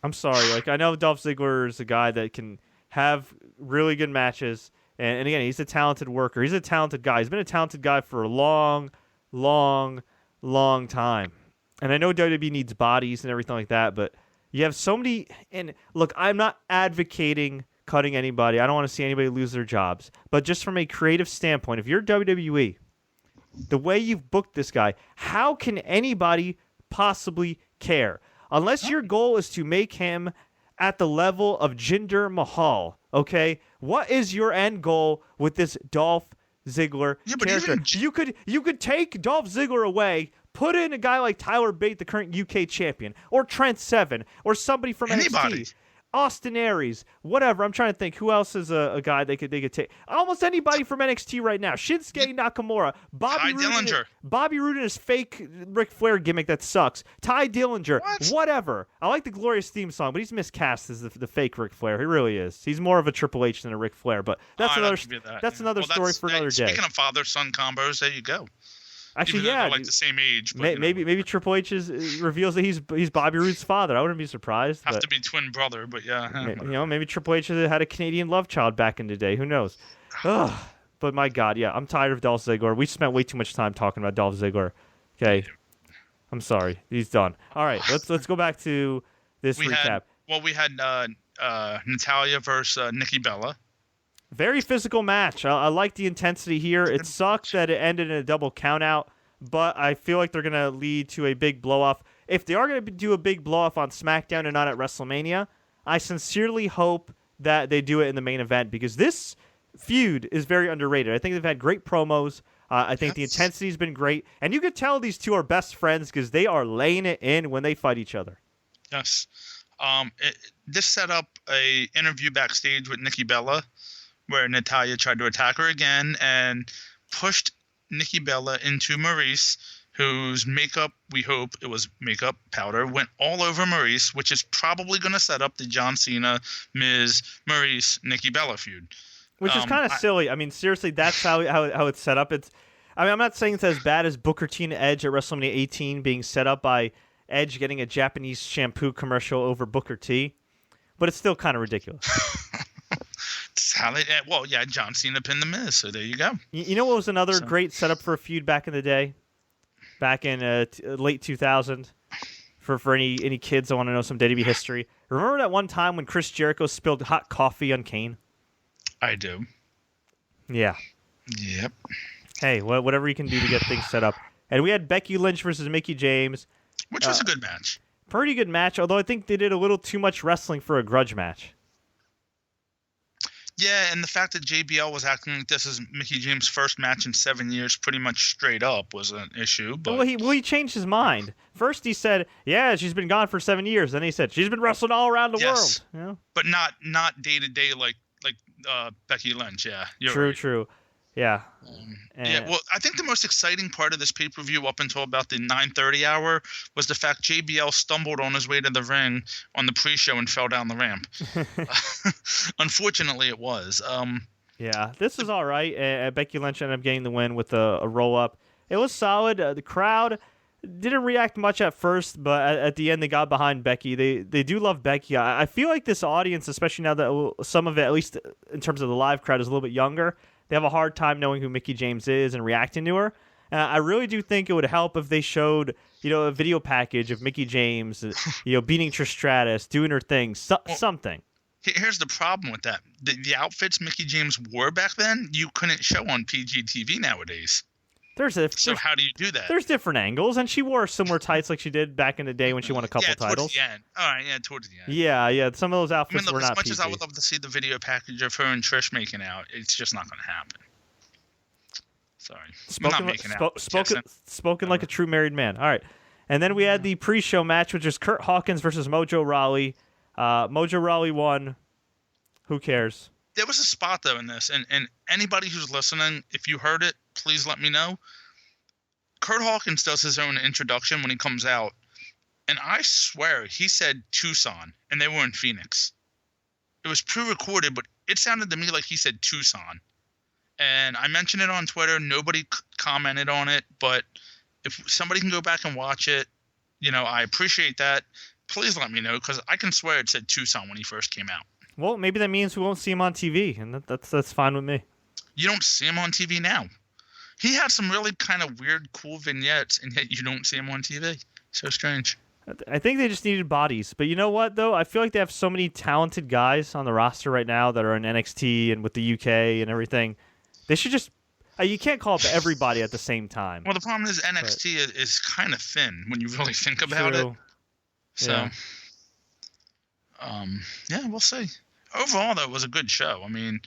I'm sorry. Like, I know Dolph Ziggler is a guy that can have really good matches, and again, he's a talented worker. He's a talented guy. He's been a talented guy for a long, long, long time. And I know WWE needs bodies and everything like that, but you have so many. And look, I'm not advocating cutting anybody. I don't want to see anybody lose their jobs. But just from a creative standpoint, if you're WWE, the way you've booked this guy, how can anybody possibly care? Unless your goal is to make him at the level of Jinder Mahal, okay? What is your end goal with this Dolph Ziggler character? You could take Dolph Ziggler away, put in a guy like Tyler Bate, the current UK champion, or Trent Seven, or somebody from NXT. Austin Aries, whatever. I'm trying to think who else is a guy they could take. Almost anybody from NXT right now. Shinsuke Nakamura, Bobby Roode and his fake Ric Flair gimmick that sucks. Ty Dillinger, whatever. I like the Glorious theme song, but he's miscast as the fake Ric Flair. He really is. He's more of a Triple H than a Ric Flair, but that's another story for another day. Speaking of father-son combos, there you go. Actually, even though they're like the same age. But, maybe Triple H reveals that he's Bobby Roode's father. I wouldn't be surprised. Have to be twin brother, but yeah. Maybe Triple H had a Canadian love child back in the day. Who knows? But my God, yeah, I'm tired of Dolph Ziggler. We spent way too much time talking about Dolph Ziggler. Okay, I'm sorry, he's done. All right, let's go back to this recap. We had Natalya versus Nikki Bella. Very physical match. I like the intensity here. It sucks that it ended in a double countout, but I feel like they're going to lead to a big blow-off. If they are going to do a big blow-off on Smackdown and not at WrestleMania, I sincerely hope that they do it in the main event because this feud is very underrated. I think they've had great promos. I think the intensity's been great. And you could tell these two are best friends because they are laying it in when they fight each other. Yes. This set up a interview backstage with Nikki Bella, where Natalya tried to attack her again and pushed Nikki Bella into Maurice, whose makeup, we hope it was makeup powder, went all over Maurice, which is probably going to set up the John Cena, Miz, Maurice, Nikki Bella feud. Which is kind of silly. I mean, seriously, that's how it's set up. I'm not saying it's as bad as Booker T and Edge at WrestleMania 18 being set up by Edge getting a Japanese shampoo commercial over Booker T, but it's still kind of ridiculous. John Cena pinned the Miz, so there you go. You know what was another great setup for a feud back in the day? Back in late 2000? For any kids that want to know some WWE history. Remember that one time when Chris Jericho spilled hot coffee on Kane? I do. Yeah. Yep. Hey, whatever you can do to get things set up. And we had Becky Lynch versus Mickie James. Which was a good match. Pretty good match, although I think they did a little too much wrestling for a grudge match. Yeah, and the fact that JBL was acting like this is Mickie James' first match in 7 years, pretty much straight up, was an issue. But he changed his mind. First he said, "Yeah, she's been gone for 7 years." Then he said, "She's been wrestling all around the world." You know? But not day to day like Becky Lynch. Yeah, true. Yeah. Well, I think the most exciting part of this pay-per-view up until about the 9:30 hour was the fact JBL stumbled on his way to the ring on the pre-show and fell down the ramp. Unfortunately, it was. Yeah, this was all right. Becky Lynch ended up getting the win with a roll-up. It was solid. The crowd didn't react much at first, but at the end they got behind Becky. They do love Becky. I feel like this audience, especially now that some of it, at least in terms of the live crowd, is a little bit younger, they have a hard time knowing who Mickie James is and reacting to her. I really do think it would help if they showed, a video package of Mickie James, beating Trish Stratus, doing her thing, something. Here's the problem with that. The outfits Mickie James wore back then, you couldn't show on PGTV nowadays. So how do you do that? There's different angles, and she wore similar tights like she did back in the day when she won a couple titles. Towards the end. All right, towards the end. Yeah. Some of those outfits were not as much PG. as I would love to see the video package of her and Trish making out, it's just not going to happen. Sorry. Spoken like a true married man. All right. And then we had the pre-show match, which is Kurt Hawkins versus Mojo Rawley. Mojo Rawley won. Who cares? There was a spot though in this, and anybody who's listening, if you heard it, please let me know. Kurt Hawkins does his own introduction when he comes out, and I swear he said Tucson, and they were in Phoenix. It was pre-recorded, but it sounded to me like he said Tucson. And I mentioned it on Twitter. Nobody commented on it, but if somebody can go back and watch it, I appreciate that. Please let me know, because I can swear it said Tucson when he first came out. Well, maybe that means we won't see him on TV, and that's fine with me. You don't see him on TV now. He had some really kind of weird, cool vignettes, and yet you don't see him on TV. So strange. I think they just needed bodies. But you know what, though? I feel like they have so many talented guys on the roster right now that are in NXT and with the UK and everything. They should just... you can't call up everybody at the same time. Well, the problem is NXT is kind of thin when you really think about it. So, yeah, we'll see. Overall, though, it was a good show. I mean,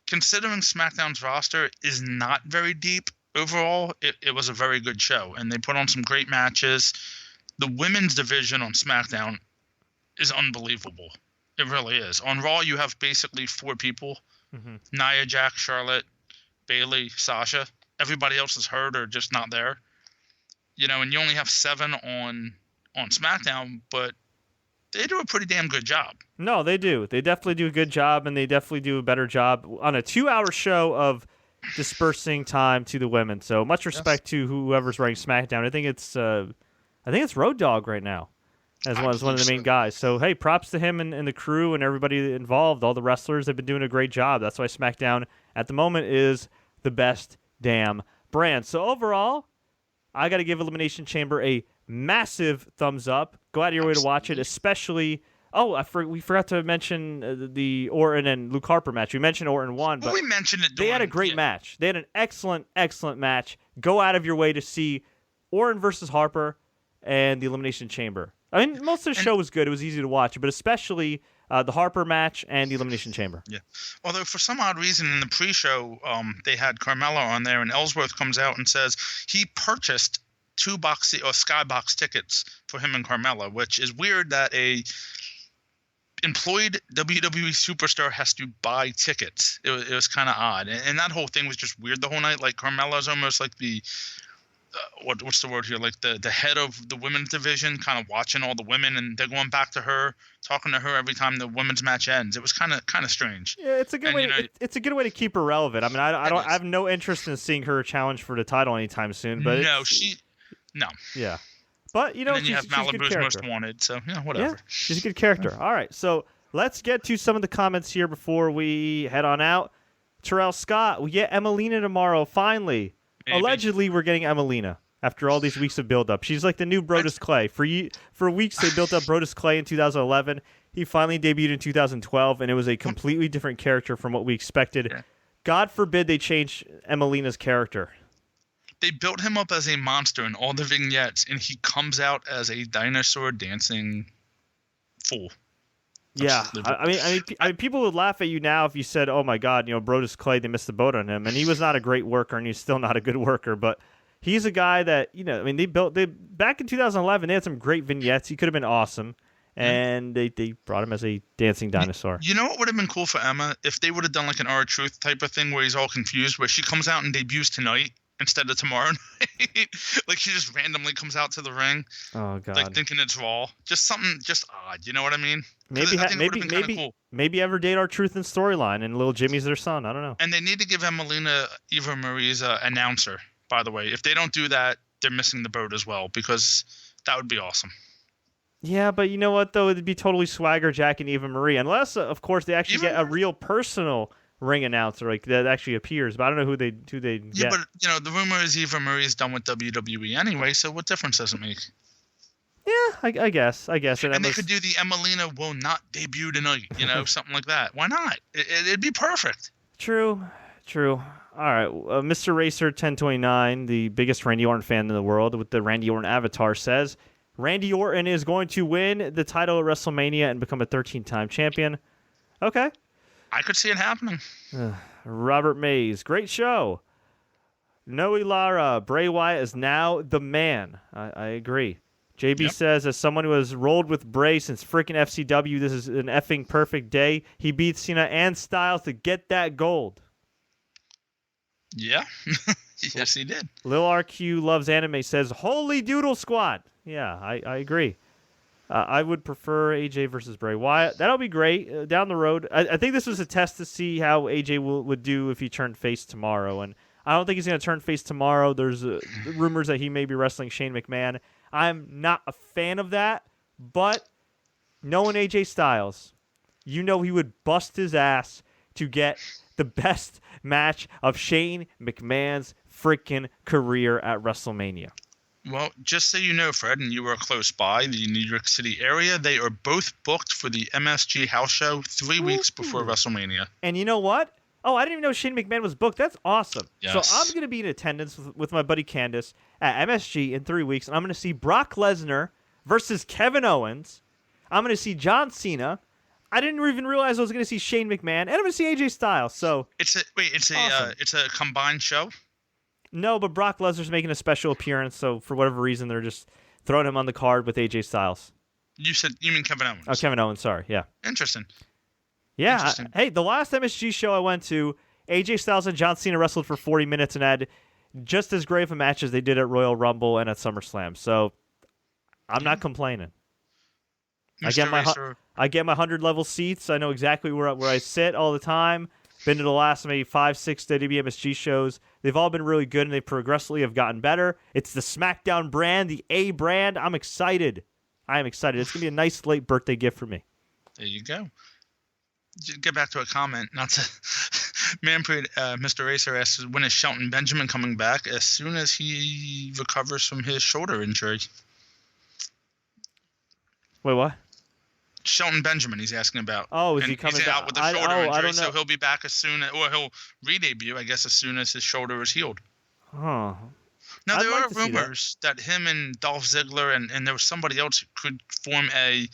considering SmackDown's roster is not very deep, overall, it was a very good show. And they put on some great matches. The women's division on SmackDown is unbelievable. It really is. On Raw, you have basically 4 people. Mm-hmm. Nia, Jax, Charlotte, Bayley, Sasha. Everybody else is hurt or just not there. And you only have 7 on SmackDown, but they do a pretty damn good job. No, they do. They definitely do a good job, and they definitely do a better job on a 2-hour show of dispersing time to the women. So much respect to whoever's running SmackDown. I think it's Road Dogg right now as one of the main guys. So, hey, props to him and the crew and everybody involved. All the wrestlers have been doing a great job. That's why SmackDown at the moment is the best damn brand. So overall, I got to give Elimination Chamber a massive thumbs up. Go out of your way to watch it, especially... Oh, we forgot to mention the Orton and Luke Harper match. We mentioned Orton won, but we mentioned it. They had a great match. They had an excellent, excellent match. Go out of your way to see Orton versus Harper and the Elimination Chamber. I mean, most of the show was good. It was easy to watch, but especially the Harper match and the Elimination Chamber. Yeah. Although for some odd reason in the pre-show, they had Carmella on there, and Ellsworth comes out and says he purchased 2 skybox tickets for him and Carmella, which is weird that a employed WWE superstar has to buy tickets. It was kind of odd, and that whole thing was just weird the whole night. Like Carmella's almost like the what's the word here? Like the head of the women's division, kind of watching all the women, and they're going back to her, talking to her every time the women's match ends. It was kind of strange. Yeah, it's a good way. It's a good way to keep her relevant. I mean, I have no interest in seeing her challenge for the title anytime soon. But no. Yeah. But, and then you have Malibu's Most Wanted, so, whatever. Yeah, she's a good character. All right, so let's get to some of the comments here before we head on out. Terrell Scott, we get Emelina tomorrow, finally. Maybe. Allegedly, we're getting Emelina after all these weeks of build-up. She's like the new Brodus Clay. For weeks, they built up Brodus Clay in 2011. He finally debuted in 2012, and it was a completely different character from what we expected. Yeah. God forbid they change Emelina's character. They built him up as a monster in all the vignettes, and he comes out as a dinosaur dancing fool. Yeah, I mean, people would laugh at you now if you said, "Oh my God, Brodus Clay, they missed the boat on him," and he was not a great worker, and he's still not a good worker. But he's a guy that they back in 2011, they had some great vignettes. He could have been awesome, and they brought him as a dancing dinosaur. You know what would have been cool for Emma if they would have done like an R-Truth type of thing where he's all confused, where she comes out and debuts tonight instead of tomorrow night. Like she just randomly comes out to the ring. Oh God. Like thinking it's Raw. Just something just odd. You know what I mean? Maybe ever date R-Truth in storyline and little Jimmy's their son. I don't know. And they need to give Emelina Eva Marie's announcer, by the way. If they don't do that, they're missing the boat as well, because that would be awesome. Yeah, but you know what though? It'd be totally Swagger, Jack, and Eva Marie, unless of course they actually get a real personal ring announcer like that actually appears, but I don't know who they get. Yeah, but the rumor is Eva Marie is done with WWE anyway, so what difference does it make? Yeah, I guess. And they could do the Emelina will not debut tonight, something like that. Why not? It'd be perfect. True. All right, Mr. Racer 1029, the biggest Randy Orton fan in the world with the Randy Orton avatar, says Randy Orton is going to win the title at WrestleMania and become a 13-time champion. Okay. I could see it happening. Robert Mays, great show. Noe Lara, Bray Wyatt is now the man. I agree. JB says, as someone who has rolled with Bray since freaking FCW, this is an effing perfect day. He beats Cena and Styles to get that gold. Yeah. Yes, he did. Lil RQ Loves Anime says, holy doodle squad. Yeah, I agree. I would prefer AJ versus Bray Wyatt. That'll be great down the road. I think this was a test to see how AJ would do if he turned face tomorrow. And I don't think he's going to turn face tomorrow. There's rumors that he may be wrestling Shane McMahon. I'm not a fan of that, but knowing AJ Styles, you know he would bust his ass to get the best match of Shane McMahon's freaking career at WrestleMania. Well, just so you know, Fred, and you are close by the New York City area, they are both booked for the MSG house show 3 weeks before WrestleMania. And you know what? Oh, I didn't even know Shane McMahon was booked. That's awesome. Yes. So I'm going to be in attendance with my buddy Candace at MSG in 3 weeks, and I'm going to see Brock Lesnar versus Kevin Owens. I'm going to see John Cena. I didn't even realize I was going to see Shane McMahon, and I'm going to see AJ Styles. So it's awesome. It's a combined show. No, but Brock Lesnar's making a special appearance, so for whatever reason, they're just throwing him on the card with AJ Styles. You mean Kevin Owens? Oh, Kevin Owens, sorry, yeah. Interesting. Yeah, hey, the last MSG show I went to, AJ Styles and John Cena wrestled for 40 minutes and had just as great of a match as they did at Royal Rumble and at SummerSlam, so I'm not complaining. I get my 100 level seats. I know exactly where I sit all the time. Been to the last maybe 5-6 WWE MSG shows. They've all been really good, and they progressively have gotten better. It's the Smackdown brand, the A brand. I'm excited. I am excited. It's going to be a nice late birthday gift for me. There you go. Get back to a comment. Not to Manfred, Mr. Racer asks, when is Shelton Benjamin coming back? As soon as he recovers from his shoulder injury. Wait, what? Shelton Benjamin, he's asking about. Oh, is he coming back? He's out with the shoulder injury, I don't know. so he'll be back as soon as, or he'll re-debut, I guess, as soon as his shoulder is healed. Huh. Now, there are rumors that him and Dolph Ziggler and there was somebody else who could form a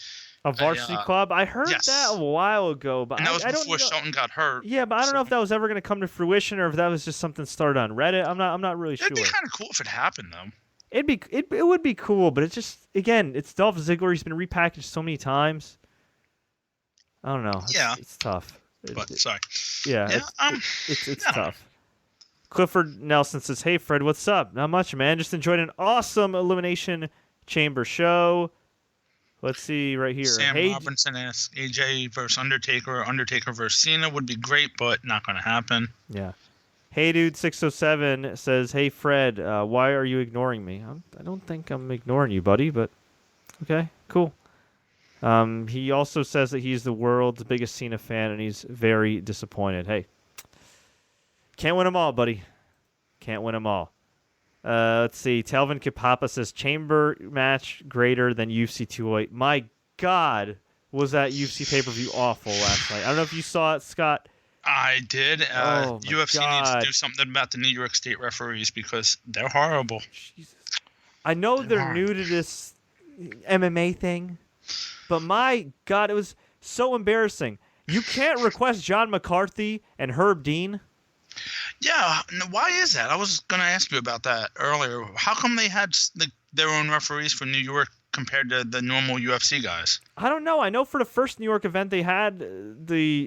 varsity club? I heard that a while ago, but and that was I before Shelton got hurt. Yeah, but I don't know if that was ever going to come to fruition or if that was just something started on Reddit. I'm not really sure. It'd be kind of cool if it happened, though. It would be cool, but it's just, again, it's Dolph Ziggler. He's been repackaged so many times. I don't know. It's tough. Sorry. Yeah, it's tough. Clifford Nelson says, "Hey Fred, what's up? Not much, man. Just enjoyed an awesome Elimination Chamber show." Let's see right here. Sam Robinson asks, AJ versus Undertaker or Undertaker versus Cena would be great, but not going to happen. Yeah. Hey Dude 607 says, "Hey Fred, why are you ignoring me?" I don't think I'm ignoring you, buddy, but okay, cool. He also says that he's the world's biggest Cena fan, and he's very disappointed. Hey, can't win them all, buddy. Can't win them all. Let's see. Telvin Kapapa says, Chamber match greater than UFC 208. My God, was that UFC pay-per-view awful last night. I don't know if you saw it, Scott. I did. UFC needs to do something about the New York State referees because they're horrible. Jesus. I know they're new to this MMA thing, but my God, it was so embarrassing. You can't request John McCarthy and Herb Dean. Yeah, why is that? I was going to ask you about that earlier. How come they had their own referees for New York compared to the normal UFC guys? I don't know. I know for the first New York event, they had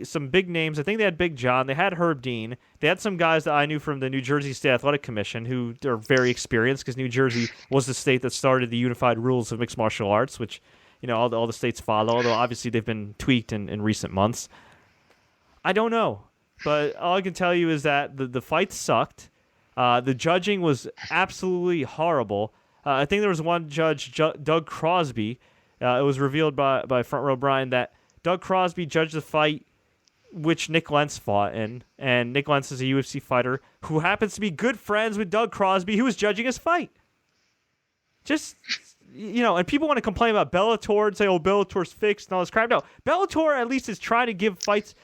some big names. I think they had Big John. They had Herb Dean. They had some guys that I knew from the New Jersey State Athletic Commission who are very experienced because New Jersey was the state that started the unified rules of mixed martial arts, which all the states follow, although obviously they've been tweaked in recent months. I don't know. But all I can tell you is that the fight sucked. The judging was absolutely horrible. I think there was one judge, Doug Crosby. It was revealed by Front Row Brian that Doug Crosby judged the fight which Nick Lentz fought in. And Nick Lentz is a UFC fighter who happens to be good friends with Doug Crosby, who was judging his fight. Just, and people want to complain about Bellator and say, Bellator's fixed and all this crap. No, Bellator at least is trying to give fights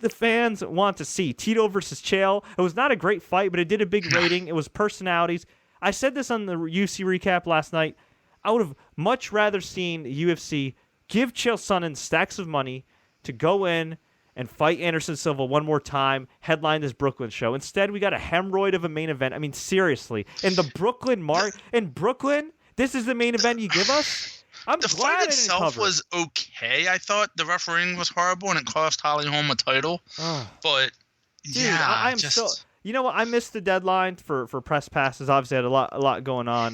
the fans want to see. Tito versus Chael. It was not a great fight, but it did a big rating. It was personalities. I said this on the UFC recap last night. I would have much rather seen the UFC give Chael Sonnen stacks of money to go in and fight Anderson Silva one more time, headline this Brooklyn show. Instead, we got a hemorrhoid of a main event. I mean, seriously. In Brooklyn, This is the main event you give us? I'm The glad I fight didn't itself cover. was okay. I thought the refereeing was horrible and it cost Holly Holm a title. Oh. But Dude, yeah, I'm still. You know what? I missed the dedeadline for press passes. Obviously, I had a lot going on.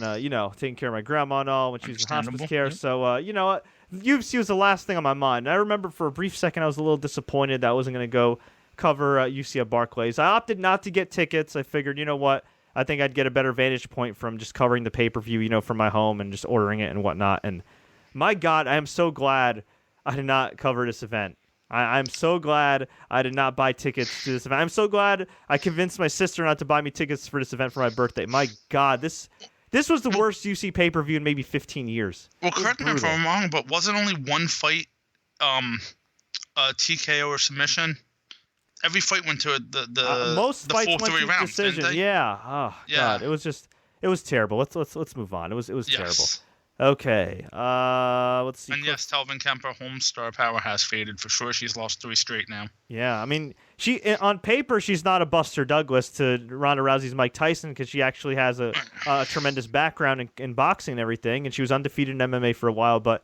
Taking care of my grandma and all when she was in hospice care. Yeah. So, you know what? UFC was the last thing on my mind. And I remember for a brief second I was a little disappointed that I wasn't going to go cover UFC at Barclays. I opted not to get tickets. I figured, you know what? I think I'd get a better vantage point from just covering the pay-per-view, from my home and just ordering it and whatnot. And my God, I am so glad I did not cover this event. I'm so glad I did not buy tickets to this event. I'm so glad I convinced my sister not to buy me tickets for this event for my birthday. My God, this was the worst UFC pay-per-view in maybe 15 years. Well, correct me if I'm wrong, but wasn't only one fight TKO or submission? Every fight went to the most the fights full went 3 to rounds, decision. didn't they? Yeah. Oh Yeah. God, it was terrible. Let's move on. It was Yes. terrible. Okay. Let's see. And yes, Telvin Kemper, home star power has faded for sure. She's lost 3 straight now. Yeah, I mean, she on paper she's not a Buster Douglas to Ronda Rousey's Mike Tyson because she actually has a tremendous background in boxing and everything, and she was undefeated in MMA for a while. But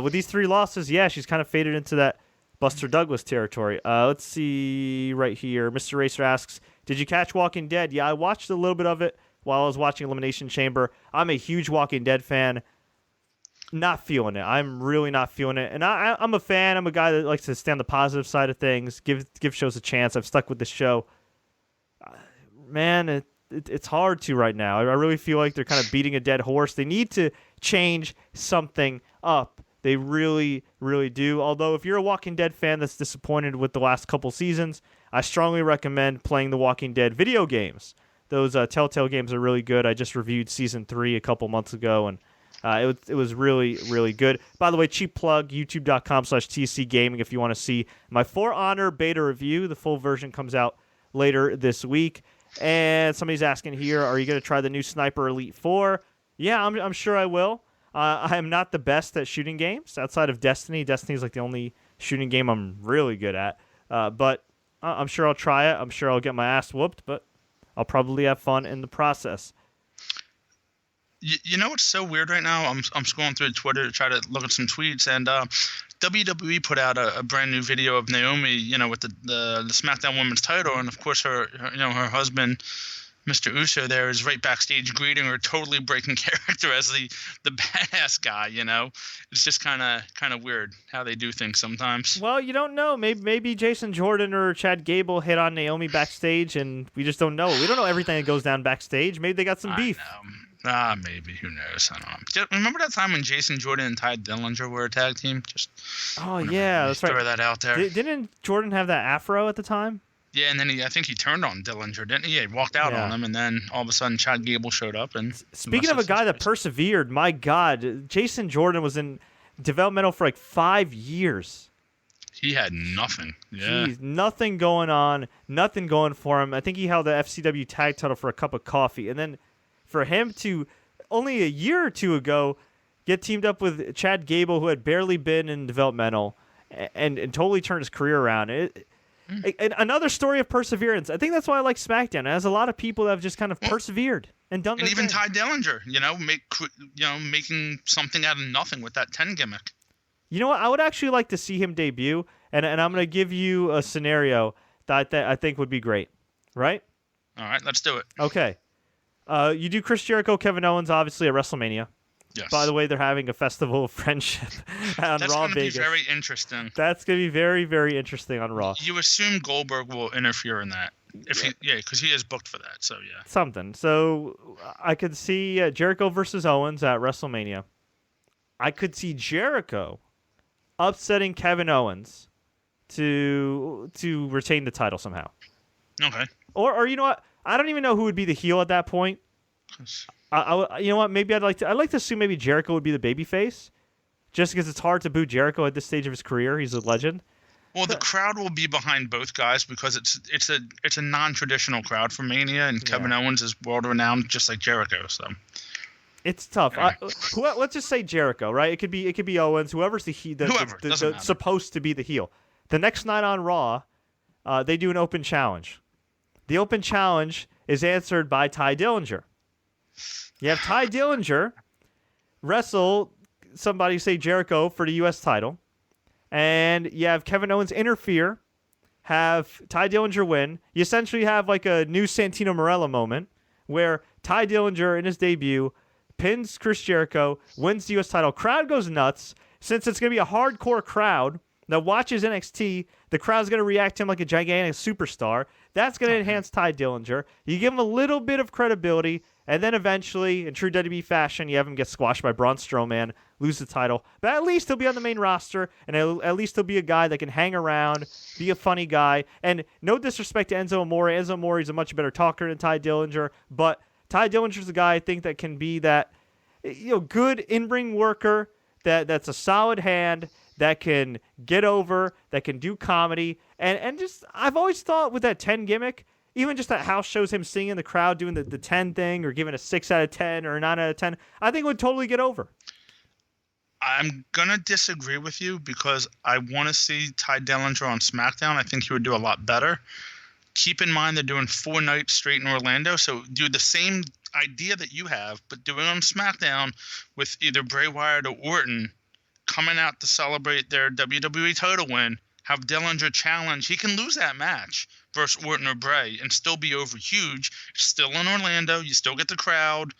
with these 3 losses, yeah, she's kind of faded into that Buster Douglas territory. Let's see right here. Mr. Racer asks, "Did you catch Walking Dead?" Yeah, I watched a little bit of it while I was watching Elimination Chamber. I'm a huge Walking Dead fan. Not feeling it. I'm really not feeling it. And I'm a fan. I'm a guy that likes to stay on the positive side of things, give shows a chance. I've stuck with this show. Man, it's hard to right now. I really feel like they're kind of beating a dead horse. They need to change something up. They really, really do. Although if you're a Walking Dead fan that's disappointed with the last couple seasons, I strongly recommend playing the Walking Dead video games. Those Telltale games are really good. I just reviewed Season 3 a couple months ago, and it was really, really good. By the way, cheap plug, youtube.com/TC Gaming if you want to see my For Honor beta review. The full version comes out later this week. And somebody's asking here, are you going to try the new Sniper Elite 4? Yeah, I'm sure I will. I am not the best at shooting games outside of Destiny. Destiny is like the only shooting game I'm really good at. But I'm sure I'll try it. I'm sure I'll get my ass whooped, but I'll probably have fun in the process. You know what's so weird right now? I'm scrolling through Twitter to try to look at some tweets, and WWE put out a brand new video of Naomi, with the SmackDown Women's title, and of course her husband, Mr. Uso, there is right backstage greeting her, totally breaking character as the badass guy. It's just kind of weird how they do things sometimes. Well, you don't know. Maybe Jason Jordan or Chad Gable hit on Naomi backstage, and we just don't know. We don't know everything that goes down backstage. Maybe they got some beef. Maybe. Who knows? I don't know. Remember that time when Jason Jordan and Ty Dillinger were a tag team? Yeah, that's right. Throw that out there. Didn't Jordan have that afro at the time? Yeah, and then I think he turned on Dillinger, didn't he? Yeah, he walked out on him, and then all of a sudden Chad Gable showed up. And speaking of a guy that persevered, my God, Jason Jordan was in developmental for like 5 years. He had nothing. Yeah. Jeez, nothing going on, nothing going for him. I think he held the FCW tag title for a cup of coffee, and then for him to only a year or two ago get teamed up with Chad Gable, who had barely been in developmental, and totally turned his career around. Another story of perseverance. I think that's why I like SmackDown. It has a lot of people that have just kind of persevered and done. And even Ty Dillinger, making something out of nothing with that 10 gimmick. You know what? I would actually like to see him debut, and I'm going to give you a scenario that I think would be great. Right? All right, let's do it. Okay. You do Chris Jericho, Kevin Owens, obviously at WrestleMania. Yes. By the way, they're having a festival of friendship on That's Raw going to Vegas. be very interesting. That's going to be very, very interesting on Raw. You assume Goldberg will interfere in that. Because he is booked for that, so yeah. Something. So I could see Jericho versus Owens at WrestleMania. I could see Jericho upsetting Kevin Owens to retain the title somehow. Okay. Or you know what? I don't even know who would be the heel at that point. You know what? Maybe I'd like to assume maybe Jericho would be the babyface, just because it's hard to boo Jericho at this stage of his career. He's a legend. Well, the crowd will be behind both guys because it's a non-traditional crowd for Mania, and Kevin Owens is world-renowned just like Jericho. So it's tough. Yeah. Let's just say Jericho, right? It could be Owens, whoever's the supposed to be the heel. The next night on Raw, they do an open challenge. The open challenge is answered by Ty Dillinger. You have Ty Dillinger wrestle somebody, say Jericho, for the U.S. title, and you have Kevin Owens interfere, have Ty Dillinger win. You essentially have like a new Santino Marella moment where Ty Dillinger in his debut pins Chris Jericho, wins the U.S. title. Crowd goes nuts. Since it's going to be a hardcore crowd that watches NXT, the crowd's going to react to him like a gigantic superstar. That's going to enhance Ty Dillinger. You give him a little bit of credibility, and then eventually, in true WWE fashion, you have him get squashed by Braun Strowman, lose the title. But at least he'll be on the main roster, and at least he'll be a guy that can hang around, be a funny guy. And no disrespect to Enzo Amore. Enzo Amore is a much better talker than Ty Dillinger, but Ty Dillinger's a guy I think that can be that good in-ring worker, that's a solid hand, that can get over, that can do comedy. And just, I've always thought with that 10 gimmick, even just that house shows him singing in the crowd doing the 10 thing or giving a 6 out of 10 or a 9 out of 10, I think it would totally get over. I'm going to disagree with you because I want to see Ty Dillinger on SmackDown. I think he would do a lot better. Keep in mind they're doing 4 nights straight in Orlando, so do the same idea that you have, but do it on SmackDown with either Bray Wyatt or Orton coming out to celebrate their WWE title win. Have Dillinger challenge. He can lose that match versus Orton or Bray and still be over huge. Still in Orlando. You still get the crowd.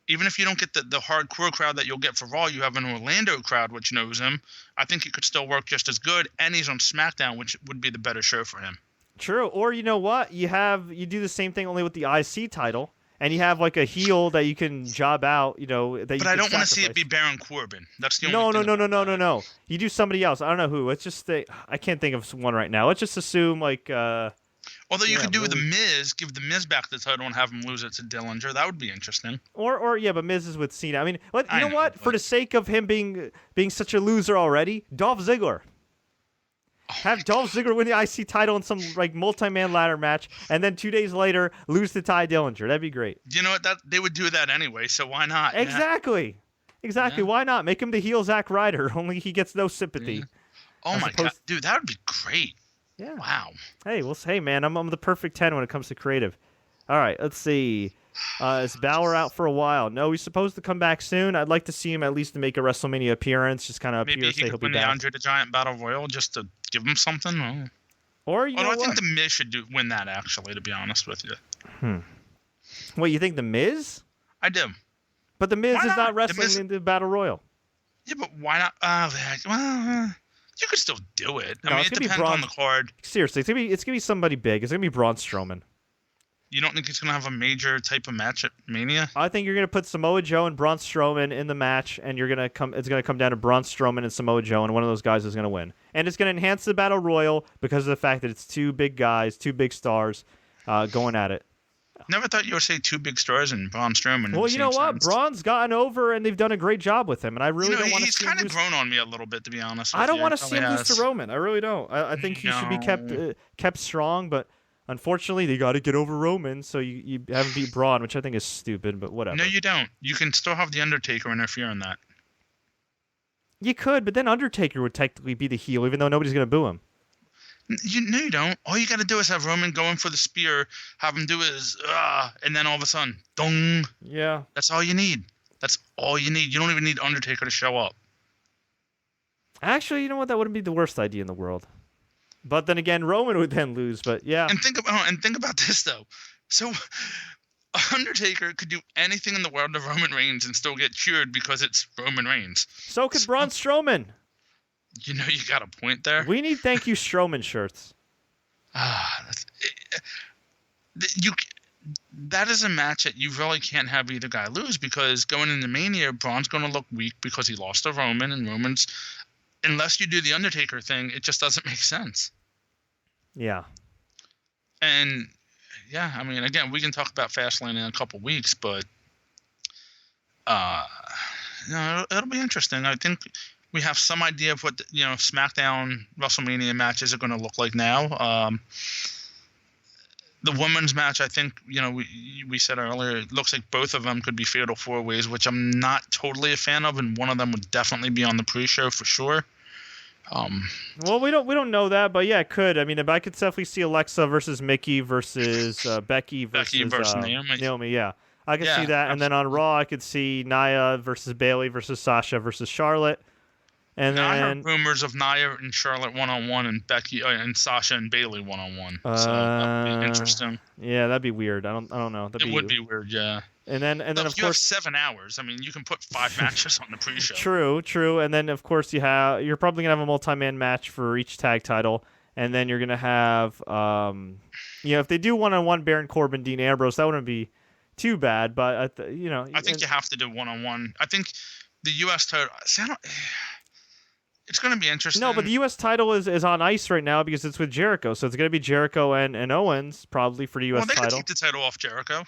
Even if you don't get the hardcore crowd that you'll get for Raw, you have an Orlando crowd which knows him. I think it could still work just as good. And he's on SmackDown, which would be the better show for him. True. Or you know what? You do the same thing only with the IC title. And you have like a heel that you can job out, But I don't want to see it be Baron Corbin. That's the only thing. No. You do somebody else. I don't know who. Let's just I can't think of one right now. Let's just assume like. Although you could do the Miz, give the Miz back the title and have him lose it to Dillinger. That would be interesting. Or but Miz is with Cena. I mean, you know what? For the sake of him being such a loser already, Dolph Ziggler. Have Dolph Ziggler win the IC title in some like multi-man ladder match, and then 2 days later lose to Ty Dillinger. That'd be great. You know what? That they would do that anyway, so why not? Exactly. Yeah. Why not? Make him the heel Zack Ryder, only he gets no sympathy. Yeah. Oh my god, dude, that would be great. Yeah. Wow. Hey, man, I'm the perfect 10 when it comes to creative. All right, let's see. Is Balor out for a while? No, he's supposed to come back soon. I'd like to see him at least to make a WrestleMania appearance, just kind of appear, say he'll be back. Maybe he could win the Andre the Giant Battle Royal just to give him something. Or I think the Miz should win that, actually, to be honest with you. Wait, you think the Miz? I do. But the Miz is not wrestling in the Battle Royal. Yeah, but why not? You could still do it. I mean, it depends on the card. Seriously, it's gonna be somebody big. It's gonna be Braun Strowman. You don't think he's going to have a major type of match at Mania? I think you're going to put Samoa Joe and Braun Strowman in the match, and it's going to come down to Braun Strowman and Samoa Joe, and one of those guys is going to win. And it's going to enhance the Battle Royal because of the fact that it's 2 big guys, 2 big stars going at it. Never thought you would say 2 big stars and Braun Strowman. Well, you know what? Braun's gotten over, and they've done a great job with him, and I really don't want to see him lose. He's kind of grown on me a little bit, to be honest with you. I don't want to see him lose to Roman. I really don't. I think he should be kept strong, but unfortunately, they got to get over Roman, so you haven't beat Braun, which I think is stupid, but whatever. No, you don't. You can still have The Undertaker interfere in that. You could, but then Undertaker would technically be the heel, even though nobody's going to boo him. No, you don't. All you got to do is have Roman go in for the spear, have him do his, and then all of a sudden, dong. Yeah. That's all you need. That's all you need. You don't even need Undertaker to show up. Actually, you know what? That wouldn't be the worst idea in the world. But then again, Roman would then lose. But yeah. And think about this though. So Undertaker could do anything in the world of Roman Reigns and still get cheered because it's Roman Reigns. So could Braun Strowman. You know, you got a point there. We need thank you Strowman shirts. That is a match that you really can't have either guy lose, because going into Mania, Braun's going to look weak because he lost to Roman, and Roman's, unless you do the Undertaker thing, it just doesn't make sense. Yeah. And yeah, I mean, again, we can talk about Fastlane in a couple weeks, but it'll be interesting. I think we have some idea of what SmackDown WrestleMania matches are going to look like now. The women's match, I think, we said earlier, it looks like both of them could be fatal 4-ways, which I'm not totally a fan of, and one of them would definitely be on the pre-show for sure. Well, we don't know that, but yeah, it could. I mean, I could definitely see Alexa versus Mickey versus Becky versus Naomi. Yeah, I could see that. And then on Raw, I could see Nia versus Bayley versus Sasha versus Charlotte. And now, then I heard rumors of Nia and Charlotte 1-on-1 and Becky and Sasha and Bayley 1-on-1. So that would be interesting. Yeah, that'd be weird. I don't know. It would be weird, yeah. And then of course, you have 7 hours. I mean, you can put 5 matches on the pre-show. True. And then of course you're probably gonna have a multi-man match for each tag title, and then you're gonna have if they do 1-on-1 Baron Corbin, Dean Ambrose, that wouldn't be too bad. But I think you have to do 1-on-1. I think the U.S. title. It's going to be interesting. No, but the U.S. title is on ice right now because it's with Jericho, so it's going to be Jericho and Owens probably for the U.S. title. Well, they could take the title off Jericho.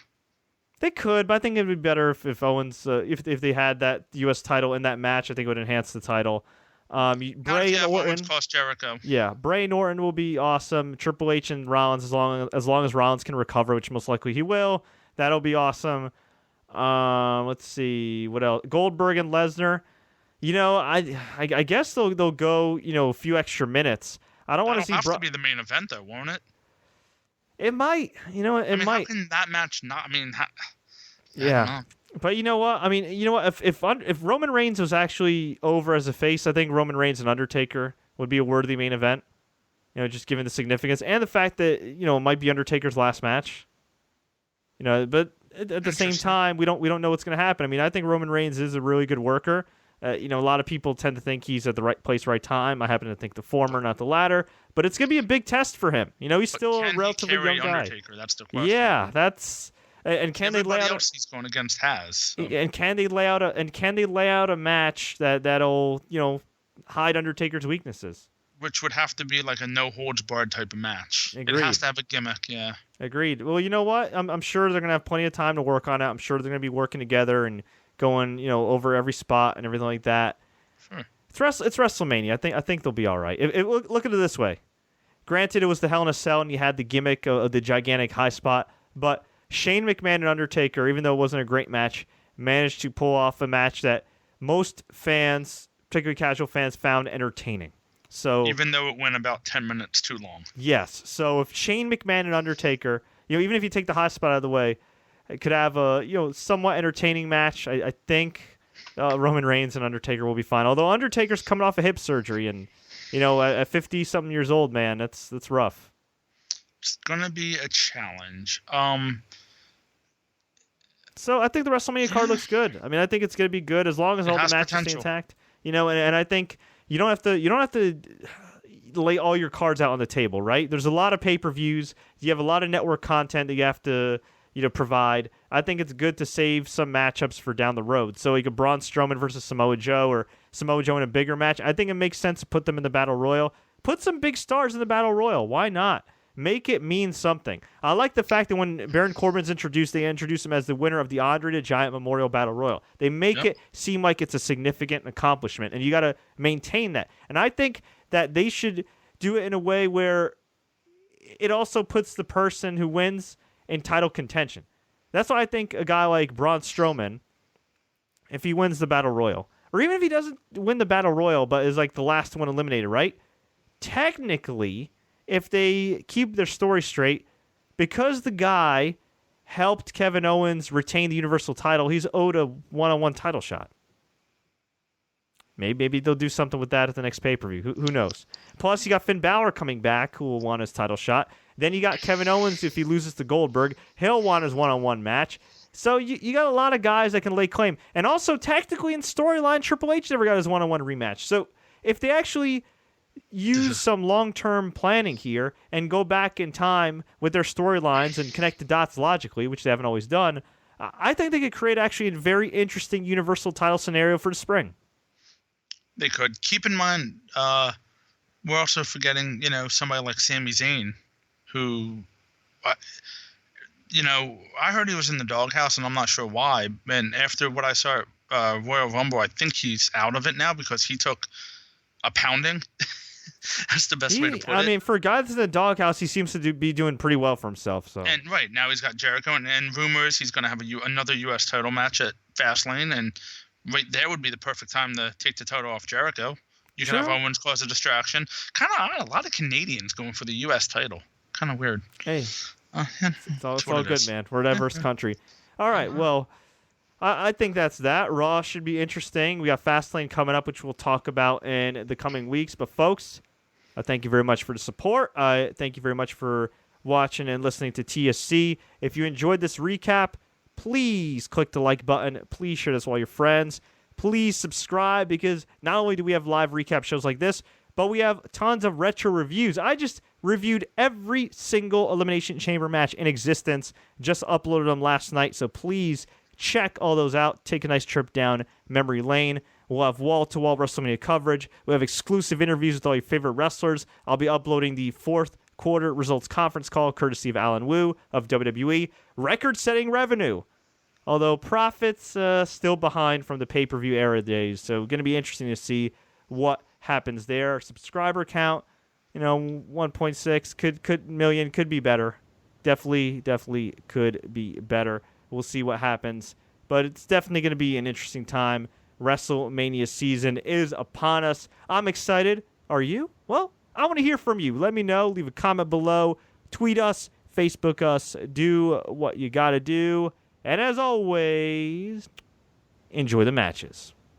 They could, but I think it would be better if Owens, if they had that U.S. title in that match. I think it would enhance the title. Bray and Orton cost Jericho. Yeah, Bray and Orton will be awesome. Triple H and Rollins, as long as Rollins can recover, which most likely he will, that'll be awesome. Let's see what else. Goldberg and Lesnar. I guess they'll go a few extra minutes. I don't want to see. It'll have to be the main event though, won't it? It might, it might. How can that match not? I mean, yeah. But you know what? I mean, if Roman Reigns was actually over as a face, I think Roman Reigns and Undertaker would be a worthy main event. Just given the significance and the fact that it might be Undertaker's last match. But at the same time, we don't know what's going to happen. I mean, I think Roman Reigns is a really good worker. A lot of people tend to think he's at the right place, right time. I happen to think the former, not the latter. But it's going to be a big test for him. He's still a relatively young guy. Undertaker? That's the question. Yeah, that's. And can everybody they lay out? Else he's going against has. So. And can they lay out a match that'll hide Undertaker's weaknesses? Which would have to be like a no holds barred type of match. Agreed. It has to have a gimmick. Yeah. Agreed. Well, you know what? I'm sure they're going to have plenty of time to work on it. I'm sure they're going to be working together and going, over every spot and everything like that. Sure. It's WrestleMania. I think they'll be all right. Look at it this way. Granted, it was the Hell in a Cell, and you had the gimmick of the gigantic high spot, but Shane McMahon and Undertaker, even though it wasn't a great match, managed to pull off a match that most fans, particularly casual fans, found entertaining. So even though it went about 10 minutes too long. Yes. So if Shane McMahon and Undertaker, even if you take the high spot out of the way, it could have a somewhat entertaining match. I think Roman Reigns and Undertaker will be fine. Although Undertaker's coming off a hip surgery, and at 50-something years old, man, that's rough. It's gonna be a challenge. So I think the WrestleMania card looks good. I mean, I think it's gonna be good as long as all the matches stay intact. And I think you don't have to lay all your cards out on the table, right? There's a lot of pay-per-views. You have a lot of network content that you have to provide. I think it's good to save some matchups for down the road. So like a Braun Strowman versus Samoa Joe, or Samoa Joe in a bigger match. I think it makes sense to put them in the Battle Royal. Put some big stars in the Battle Royal. Why not? Make it mean something. I like the fact that when Baron Corbin's introduced, they introduce him as the winner of the Andre the Giant Memorial Battle Royal. They make it seem like it's a significant accomplishment, and you got to maintain that. And I think that they should do it in a way where it also puts the person who wins in title contention. That's why I think a guy like Braun Strowman, if he wins the Battle Royal, or even if he doesn't win the Battle Royal but is like the last one eliminated, right? Technically, if they keep their story straight, because the guy helped Kevin Owens retain the Universal title, he's owed a one-on-one title shot. Maybe they'll do something with that at the next pay-per-view. Who knows? Plus, you got Finn Balor coming back, who will want his title shot. Then you got Kevin Owens, if he loses to Goldberg, he'll want his one-on-one match. So you got a lot of guys that can lay claim. And also, technically in storyline, Triple H never got his one-on-one rematch. So if they actually use some long-term planning here and go back in time with their storylines and connect the dots logically, which they haven't always done, I think they could create actually a very interesting Universal title scenario for the spring. They could. Keep in mind, we're also forgetting, somebody like Sami Zayn, who, I heard he was in the doghouse, and I'm not sure why. And after what I saw at Royal Rumble, I think he's out of it now because he took a pounding. That's the best way to put it. I mean, for a guy that's in the doghouse, he seems to be doing pretty well for himself. So. And right now he's got Jericho, and rumors he's going to have another U.S. title match at Fastlane, and right there would be the perfect time to take the title off Jericho. You can have Owens cause a distraction. Kind of odd. A lot of Canadians going for the U.S. title. Kind of weird. Hey, it's all good, man. We're a diverse country. All right, well, I think that's that. Raw should be interesting. We got Fastlane coming up, which we'll talk about in the coming weeks. But, folks, thank you very much for the support. Thank you very much for watching and listening to TSC. If you enjoyed this recap, please click the like button. Please share this with all your friends. Please subscribe, because not only do we have live recap shows like this, but we have tons of retro reviews. I just reviewed every single Elimination Chamber match in existence. Just uploaded them last night, so please check all those out. Take a nice trip down memory lane. We'll have wall-to-wall WrestleMania coverage. We have exclusive interviews with all your favorite wrestlers. I'll be uploading the fourth quarter results conference call, courtesy of Alan Wu of WWE. Record-setting revenue, although profits still behind from the pay-per-view era days. So going to be interesting to see what happens there. Subscriber count, 1.6 could million, could be better. Definitely could be better. We'll see what happens, but it's definitely going to be an interesting time. WrestleMania season is upon us. I'm excited. Are you? Well, I want to hear from you. Let me know. Leave a comment below. Tweet us. Facebook us. Do what you got to do. And as always, enjoy the matches.